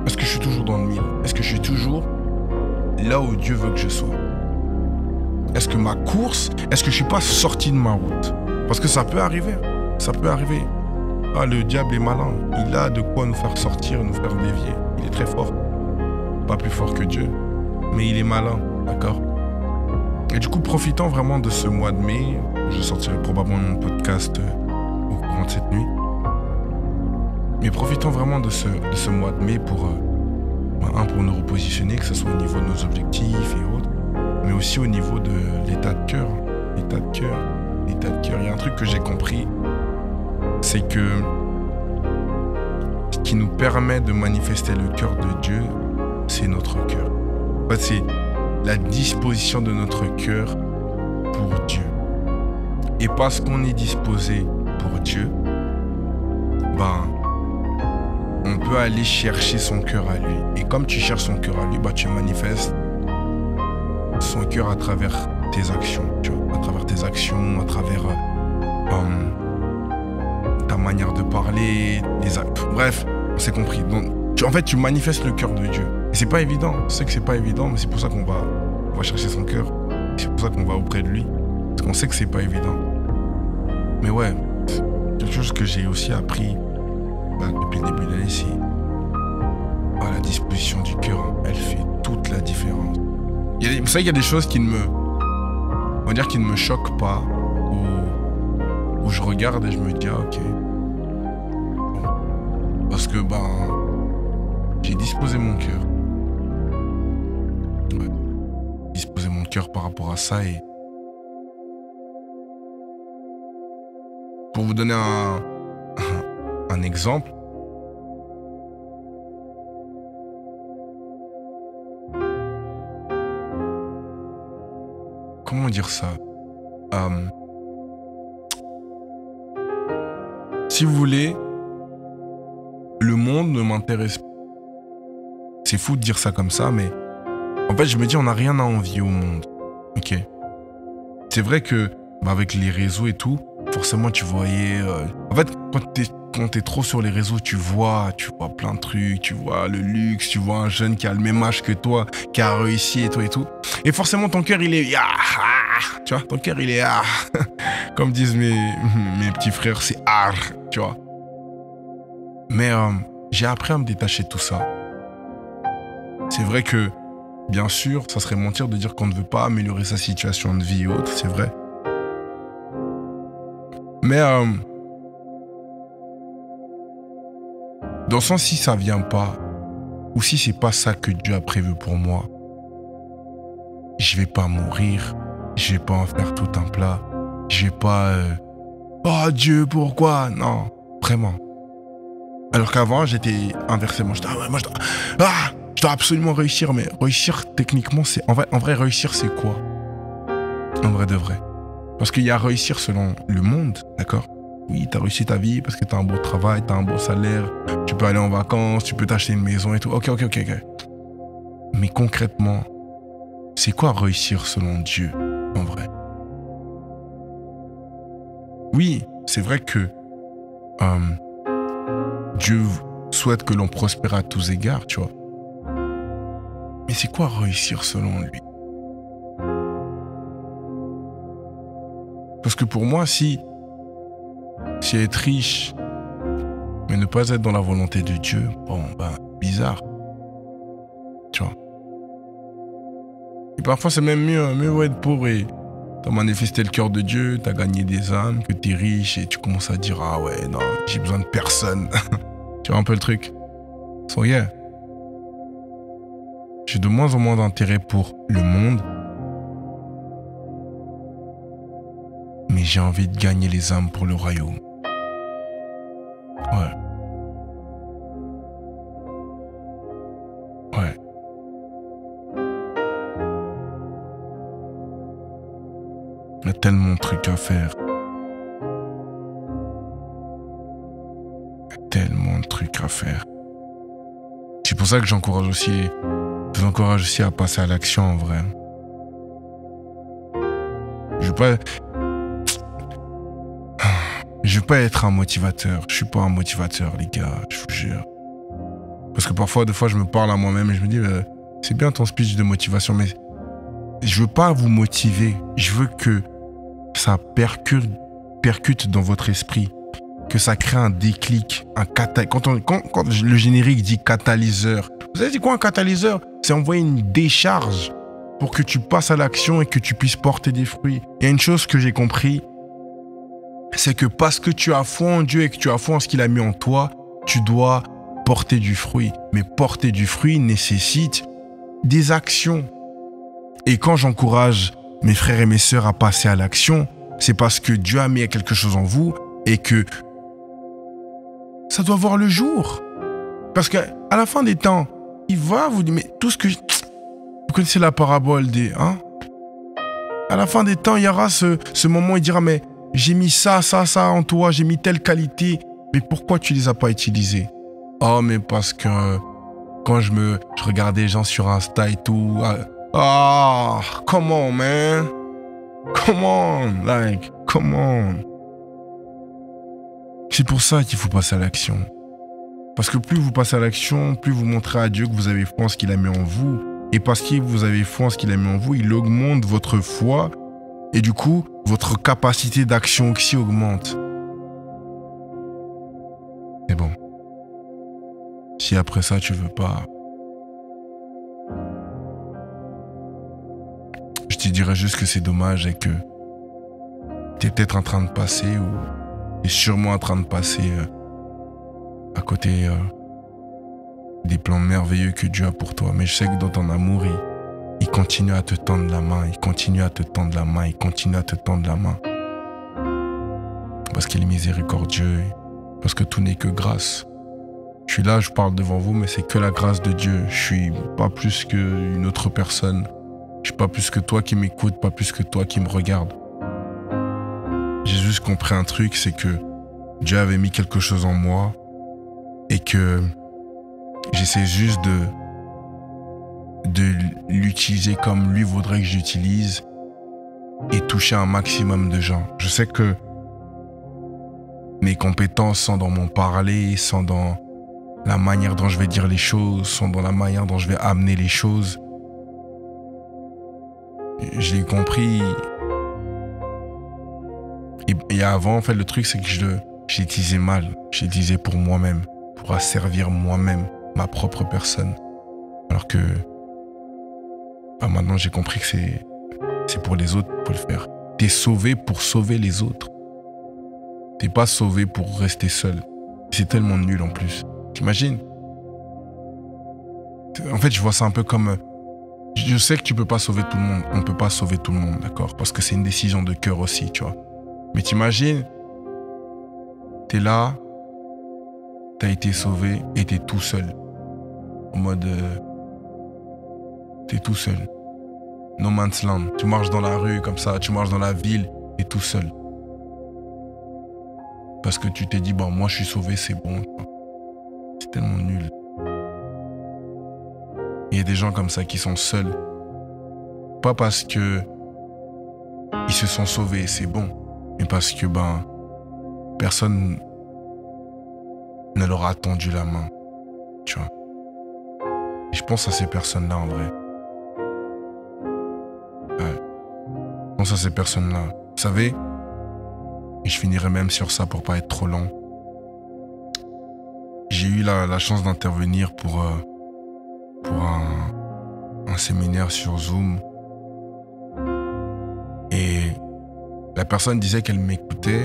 est-ce que je suis toujours dans le mille? Est-ce que je suis toujours là où Dieu veut que je sois? Est-ce que ma course, est-ce que je suis pas sorti de ma route? Parce que ça peut arriver, ça peut arriver. Ah, le diable est malin, il a de quoi nous faire sortir, nous faire dévier. Il est très fort, pas plus fort que Dieu, mais il est malin, d'accord? Et du coup, profitant vraiment de ce mois de mai, je sortirai probablement mon podcast au courant de cette nuit. Mais profitons vraiment de ce mois de mai pour nous repositionner, que ce soit au niveau de nos objectifs et autres, mais aussi au niveau de l'état de cœur. L'état de cœur. Il y a un truc que j'ai compris, c'est que ce qui nous permet de manifester le cœur de Dieu, c'est notre cœur. En fait, c'est la disposition de notre cœur pour Dieu. Et parce qu'on est disposé pour Dieu, on peut aller chercher son cœur à lui. Et comme tu cherches son cœur à lui, tu manifestes son cœur à travers tes actions, tu vois, à travers tes actions, à travers ta manière de parler, bref, on s'est compris. Donc, en fait, tu manifestes le cœur de Dieu. Et c'est pas évident. Je sais que c'est pas évident, mais c'est pour ça qu'on va chercher son cœur. C'est pour ça qu'on va auprès de lui. Parce qu'on sait que c'est pas évident. Mais ouais, quelque chose que j'ai aussi appris depuis le début de l'année, c'est la disposition du cœur. Elle fait toute la différence. Vous savez, il y a des choses qui ne me choquent pas, où je regarde et je me dis, ok. Parce que, j'ai disposé mon cœur. Ouais. Disposé mon cœur par rapport à ça. Et pour vous donner un exemple, comment dire ça? Si vous voulez, le monde ne m'intéresse pas. C'est fou de dire ça comme ça, mais en fait, je me dis, on n'a rien à envier au monde. Ok. C'est vrai que, avec les réseaux et tout, forcément, tu voyais... En fait, quand t'es trop sur les réseaux, tu vois plein de trucs, tu vois le luxe, tu vois un jeune qui a le même âge que toi, qui a réussi et tout et tout. Et forcément, ton cœur, il est... tu vois, ton cœur, il est... Comme disent mes petits frères, c'est tu vois. Mais j'ai appris à me détacher de tout ça. C'est vrai que, bien sûr, ça serait mentir de dire qu'on ne veut pas améliorer sa situation de vie et autres, c'est vrai. Mais dans le sens, si ça vient pas, ou si c'est pas ça que Dieu a prévu pour moi, je vais pas mourir, je vais pas en faire tout un plat, je vais pas oh Dieu, pourquoi? Non, vraiment. Alors qu'avant, j'étais inversement, je dois absolument réussir, mais réussir techniquement, c'est en vrai réussir, c'est quoi? En vrai de vrai. Parce qu'il y a réussir selon le monde, d'accord? Oui, t'as réussi ta vie parce que t'as un beau travail, t'as un beau salaire, tu peux aller en vacances, tu peux t'acheter une maison et tout. Ok. Mais concrètement, c'est quoi réussir selon Dieu, en vrai? Oui, c'est vrai que Dieu souhaite que l'on prospère à tous égards, tu vois. Mais c'est quoi réussir selon lui? Parce que pour moi, si être riche, mais ne pas être dans la volonté de Dieu, bizarre. Tu vois. Et parfois, c'est même mieux être pauvre et t'as manifesté le cœur de Dieu, t'as gagné des âmes, que t'es riche et tu commences à dire, ah ouais, non, j'ai besoin de personne. Tu vois un peu le truc? So yeah. J'ai de moins en moins d'intérêt pour le monde. Mais mais j'ai envie de gagner les âmes pour le royaume. Ouais. Ouais. Il y a tellement de trucs à faire. Tellement de trucs à faire. C'est pour ça que je vous encourage aussi à passer à l'action en vrai. Je veux pas être un motivateur. Je suis pas un motivateur, les gars, je vous jure. Parce que parfois, des fois, je me parle à moi-même et je me dis, c'est bien ton speech de motivation, mais je veux pas vous motiver. Je veux que ça percute dans votre esprit, que ça crée un déclic, quand le générique dit catalyseur. Vous savez c'est quoi un catalyseur? C'est envoyer une décharge pour que tu passes à l'action et que tu puisses porter des fruits. Il y a une chose que j'ai compris, c'est que parce que tu as foi en Dieu et que tu as foi en ce qu'il a mis en toi, tu dois porter du fruit. Mais porter du fruit nécessite des actions. Et quand j'encourage mes frères et mes sœurs à passer à l'action, c'est parce que Dieu a mis quelque chose en vous et que ça doit voir le jour. Parce qu'à la fin des temps, il va vous dire, mais tout ce que... Vous connaissez la parabole des... Hein? À la fin des temps, il y aura ce moment où il dira, mais j'ai mis ça en toi, j'ai mis telle qualité, mais pourquoi tu les as pas utilisées? Oh, mais parce que quand je regardais les gens sur Insta et tout... come on, man. Come on. C'est pour ça qu'il faut passer à l'action. Parce que plus vous passez à l'action, plus vous montrez à Dieu que vous avez foi en ce qu'il a mis en vous. Et parce que vous avez foi en ce qu'il a mis en vous, il augmente votre foi. Et du coup, votre capacité d'action aussi augmente. Mais bon. Si après ça, tu veux pas... Je te dirais juste que c'est dommage et que tu es peut-être en train de passer ou tu es sûrement en train de passer à côté des plans merveilleux que Dieu a pour toi. Mais je sais que dans ton amour, il continue à te tendre la main, il continue à te tendre la main, il continue à te tendre la main. Parce qu'il est miséricordieux, parce que tout n'est que grâce. Je suis là, je parle devant vous, mais c'est que la grâce de Dieu. Je suis pas plus qu'une autre personne. Je suis pas plus que toi qui m'écoute, pas plus que toi qui me regarde. J'ai juste compris un truc, c'est que Dieu avait mis quelque chose en moi et que j'essaie juste de l'utiliser comme lui voudrait que j'utilise et toucher un maximum de gens. Je sais que mes compétences sont dans mon parler, sont dans la manière dont je vais dire les choses, sont dans la manière dont je vais amener les choses. Je l'ai compris. Et avant, en fait, le truc, c'est que je l'utilisais mal. Je l'utilisais pour moi-même, pour asservir moi-même, ma propre personne. Alors que maintenant, j'ai compris que c'est pour les autres pour le faire. T'es sauvé pour sauver les autres. T'es pas sauvé pour rester seul. C'est tellement nul en plus. T'imagines? En fait, je vois ça un peu comme... Je sais que tu peux pas sauver tout le monde. On peut pas sauver tout le monde, d'accord? Parce que c'est une décision de cœur aussi, tu vois. Mais t'imagines, t'es là, t'as été sauvé et t'es tout seul. En mode... t'es tout seul. No man's land. Tu marches dans la rue comme ça, tu marches dans la ville, t'es tout seul. Parce que tu t'es dit, bon, moi je suis sauvé, c'est bon. C'est tellement nul. Il y a des gens comme ça qui sont seuls. Pas parce que ils se sont sauvés, c'est bon. Mais parce que, personne ne leur a tendu la main. Tu vois. Et je pense à ces personnes-là, en vrai. Ouais. Je pense à ces personnes-là. Vous savez, et je finirai même sur ça pour pas être trop long. J'ai eu la chance d'intervenir pour un séminaire sur Zoom. Et la personne disait qu'elle m'écoutait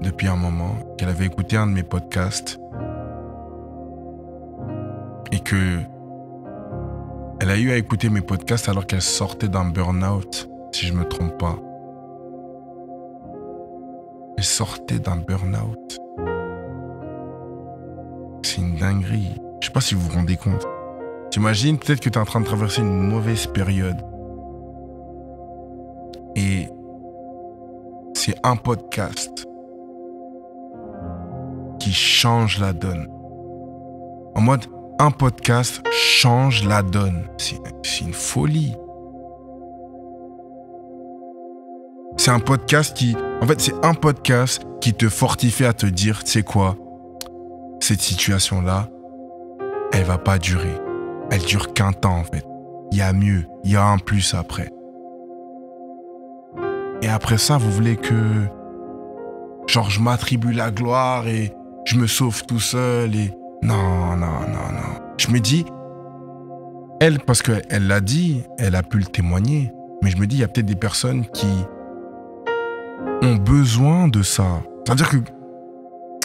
depuis un moment, qu'elle avait écouté un de mes podcasts et que elle a eu à écouter mes podcasts alors qu'elle sortait d'un burn-out, si je me trompe pas. Elle sortait d'un burn-out. C'est une dinguerie. Je sais pas si vous vous rendez compte. T'imagines peut-être que tu es en train de traverser une mauvaise période. Et c'est un podcast qui change la donne. En mode, un podcast change la donne. C'est une folie. C'est un podcast qui... En fait, c'est un podcast qui te fortifie à te dire, tu sais quoi, cette situation-là, elle va pas durer. Elle dure qu'un temps, en fait. Il y a mieux. Il y a un plus après. Et après ça, vous voulez que... Genre, je m'attribue la gloire et je me sauve tout seul et... Non. Je me dis... Elle, parce qu'elle l'a dit, elle a pu le témoigner. Mais je me dis, il y a peut-être des personnes qui ont besoin de ça. C'est-à-dire que...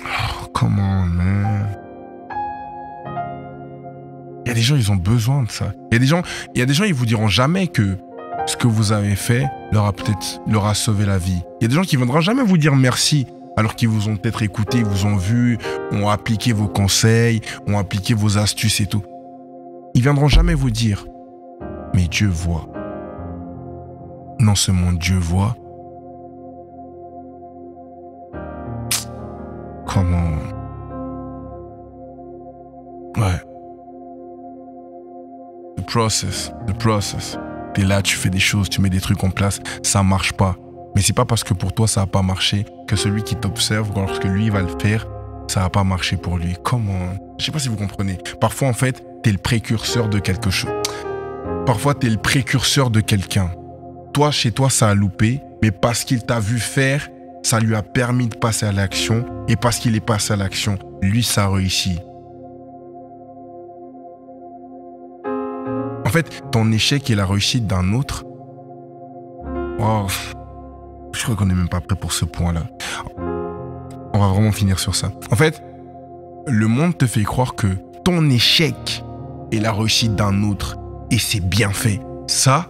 Oh, comment, man? Il y a des gens, ils ont besoin de ça. Il y a des gens, ils vous diront jamais que ce que vous avez fait leur a sauvé la vie. Il y a des gens qui ne viendront jamais vous dire merci alors qu'ils vous ont peut-être écouté, vous ont vu, ont appliqué vos conseils, ont appliqué vos astuces et tout. Ils viendront jamais vous dire, mais Dieu voit. Non seulement Dieu voit. Comment? Ouais. The process. T'es là, tu fais des choses, tu mets des trucs en place, ça marche pas. Mais c'est pas parce que pour toi ça a pas marché que celui qui t'observe, lorsque lui va le faire, ça a pas marché pour lui. Comment? Je sais pas si vous comprenez. Parfois en fait, t'es le précurseur de quelque chose. Parfois t'es le précurseur de quelqu'un. Toi, chez toi, ça a loupé, mais parce qu'il t'a vu faire, ça lui a permis de passer à l'action. Et parce qu'il est passé à l'action, lui, ça a réussi. En fait, ton échec et la réussite d'un autre, oh, je crois qu'on n'est même pas prêt pour ce point-là. On va vraiment finir sur ça. En fait, le monde te fait croire que ton échec est la réussite d'un autre et c'est bien fait. Ça,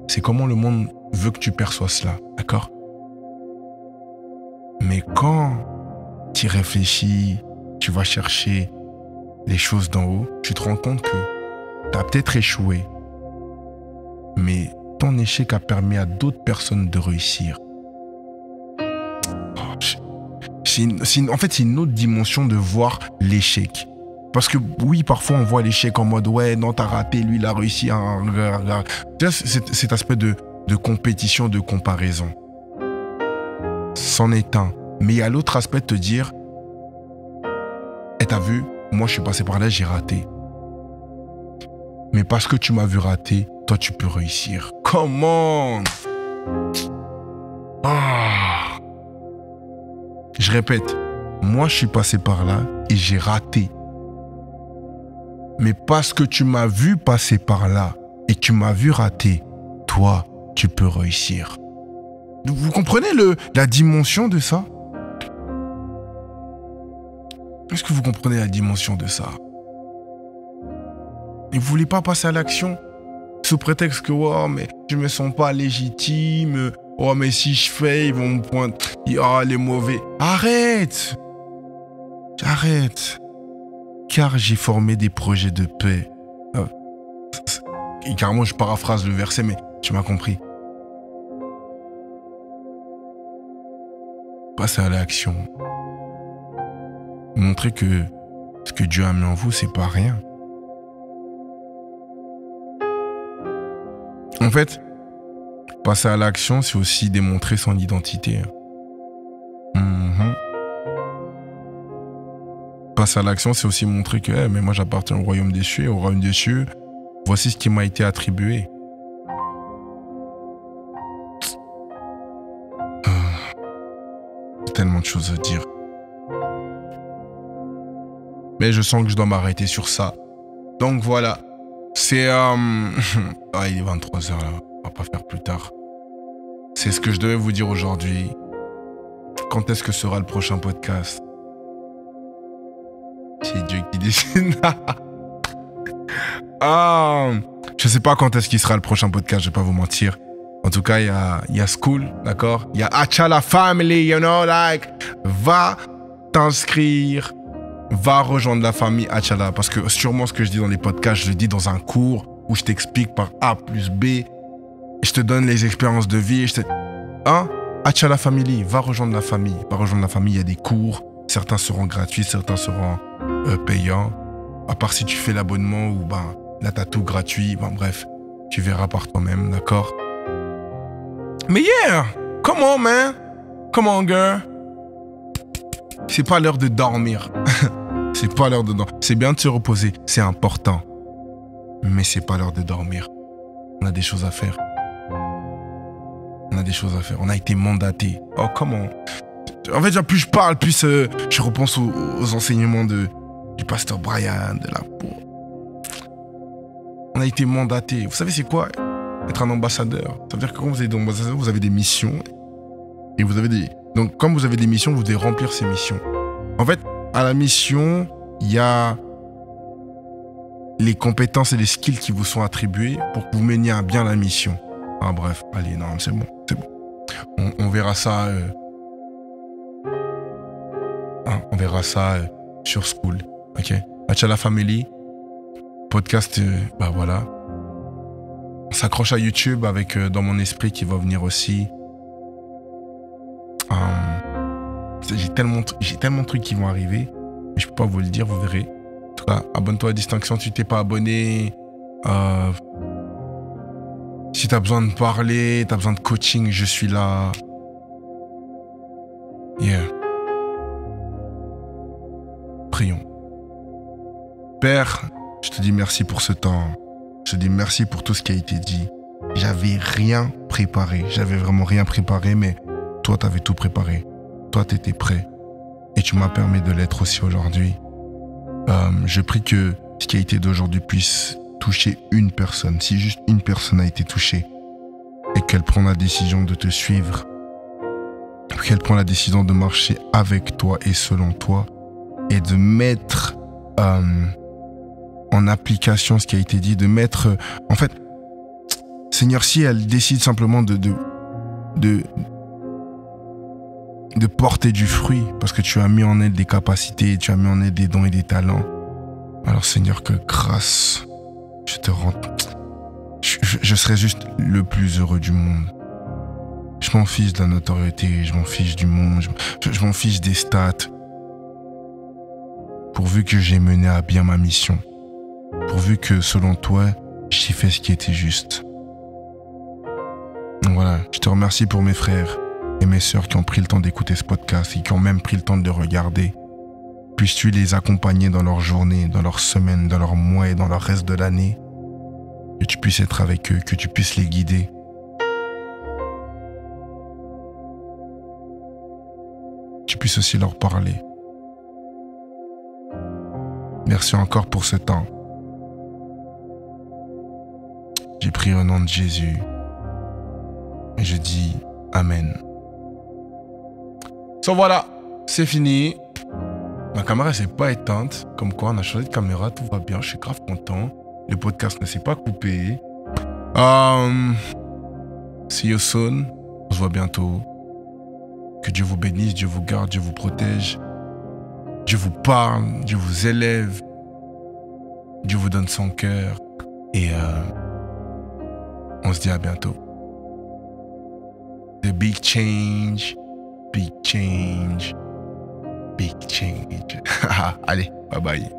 c'est comment le monde veut que tu perçois cela, d'accord? Mais quand tu réfléchis, tu vas chercher les choses d'en haut, tu te rends compte que tu as peut-être échoué, mais ton échec a permis à d'autres personnes de réussir. En fait, c'est une autre dimension de voir l'échec. Parce que oui, parfois on voit l'échec en mode « ouais, non, t'as raté, lui, il a réussi. » Tu vois, cet aspect de compétition, de comparaison. C'en est un. Mais il y a l'autre aspect de te dire « t'as vu, moi je suis passé par là, j'ai raté. Mais parce que tu m'as vu rater, toi tu peux réussir. » Comment? Ah. Je répète, moi je suis passé par là et j'ai raté. Mais parce que tu m'as vu passer par là et tu m'as vu rater, toi tu peux réussir. Vous comprenez la dimension de ça? Est-ce que vous comprenez la dimension de ça? Et vous voulez pas passer à l'action sous prétexte que oh, mais je me sens pas légitime. Oh, mais si je fais, ils vont me pointer. Ah, les mauvais. Arrête! Arrête! Car j'ai formé des projets de paix. Et carrément, je paraphrase le verset, mais tu m'as compris. Passez à l'action. Montrez que ce que Dieu a mis en vous, c'est pas rien. En fait, passer à l'action, c'est aussi démontrer son identité. Passer à l'action, c'est aussi montrer que mais moi j'appartiens au royaume des cieux, voici ce qui m'a été attribué. Tellement de choses à dire. Mais je sens que je dois m'arrêter sur ça. Donc voilà. C'est... Ah, il est 23h là. On va pas faire plus tard. C'est ce que je devais vous dire aujourd'hui. Quand est-ce que sera le prochain podcast? C'est Dieu qui décide. Ah, je sais pas quand est-ce qu'il sera le prochain podcast, je vais pas vous mentir. En tout cas, il y a School, d'accord? Il y a Achala Family, you know, like, va t'inscrire, va rejoindre la famille Achala. Parce que sûrement ce que je dis dans les podcasts, je le dis dans un cours où je t'explique par A plus B, je te donne les expériences de vie, Achala Family, va rejoindre la famille. Va rejoindre la famille, il y a des cours, certains seront gratuits, certains seront payants. À part si tu fais l'abonnement ou là t'as tout gratuit, bref, tu verras par toi-même, d'accord? Mais yeah, come on man, come on girl. C'est pas l'heure de dormir. C'est pas l'heure de dormir. C'est bien de se reposer, c'est important. Mais c'est pas l'heure de dormir. On a des choses à faire. On a des choses à faire. On a été mandaté. Oh, comment? En fait, plus je parle, plus je repense aux enseignements du pasteur Brian, de la peau. On a été mandaté. Vous savez, c'est quoi être un ambassadeur? Ça veut dire que quand vous êtes ambassadeur, vous avez des missions. Et vous avez Donc, comme vous avez des missions, vous devez remplir ces missions. En fait, à la mission, il y a les compétences et les skills qui vous sont attribués pour que vous meniez à bien la mission. Bref, allez, non, c'est bon. On verra ça. On verra ça sur School. Ok. Achala Family. Podcast, voilà. On s'accroche à YouTube avec Dans mon esprit qui va venir aussi. J'ai tellement de trucs qui vont arriver. Mais je peux pas vous le dire, vous verrez. En tout cas, abonne-toi à Distinction si tu t'es pas abonné. Si tu as besoin de parler, tu as besoin de coaching, je suis là. Yeah. Prions. Père, je te dis merci pour ce temps. Je te dis merci pour tout ce qui a été dit. J'avais rien préparé. J'avais vraiment rien préparé, mais toi, tu avais tout préparé. Toi, tu étais prêt. Et tu m'as permis de l'être aussi aujourd'hui. Je prie que ce qui a été d'aujourd'hui puisse toucher une personne. Si juste une personne a été touchée et qu'elle prend la décision de te suivre, qu'elle prend la décision de marcher avec toi et selon toi et de mettre en application ce qui a été dit, de mettre... en fait, Seigneur, si elle décide simplement de porter du fruit, parce que tu as mis en elle des capacités, tu as mis en elle des dons et des talents, alors Seigneur, que grâce, je te rends... Je serai juste le plus heureux du monde. Je m'en fiche de la notoriété, je m'en fiche du monde, je m'en fiche des stats. Pourvu que j'ai mené à bien ma mission. Pourvu que, selon toi, j'ai fait ce qui était juste. Donc voilà, je te remercie pour mes frères et mes sœurs qui ont pris le temps d'écouter ce podcast et qui ont même pris le temps de le regarder. Puisses-tu les accompagner dans leur journée, dans leur semaine, dans leur mois et dans le reste de l'année. Que tu puisses être avec eux, que tu puisses les guider. Tu puisses aussi leur parler. Merci encore pour ce temps. J'ai prié au nom de Jésus. Et je dis Amen. So voilà, c'est fini. Ma caméra s'est pas éteinte. Comme quoi, on a changé de caméra, tout va bien. Je suis grave content. Le podcast ne s'est pas coupé. See you soon. On se voit bientôt. Que Dieu vous bénisse, Dieu vous garde, Dieu vous protège. Dieu vous parle, Dieu vous élève. Dieu vous donne son cœur. Et on se dit à bientôt. The big change, big change, big change. Allez, bye bye.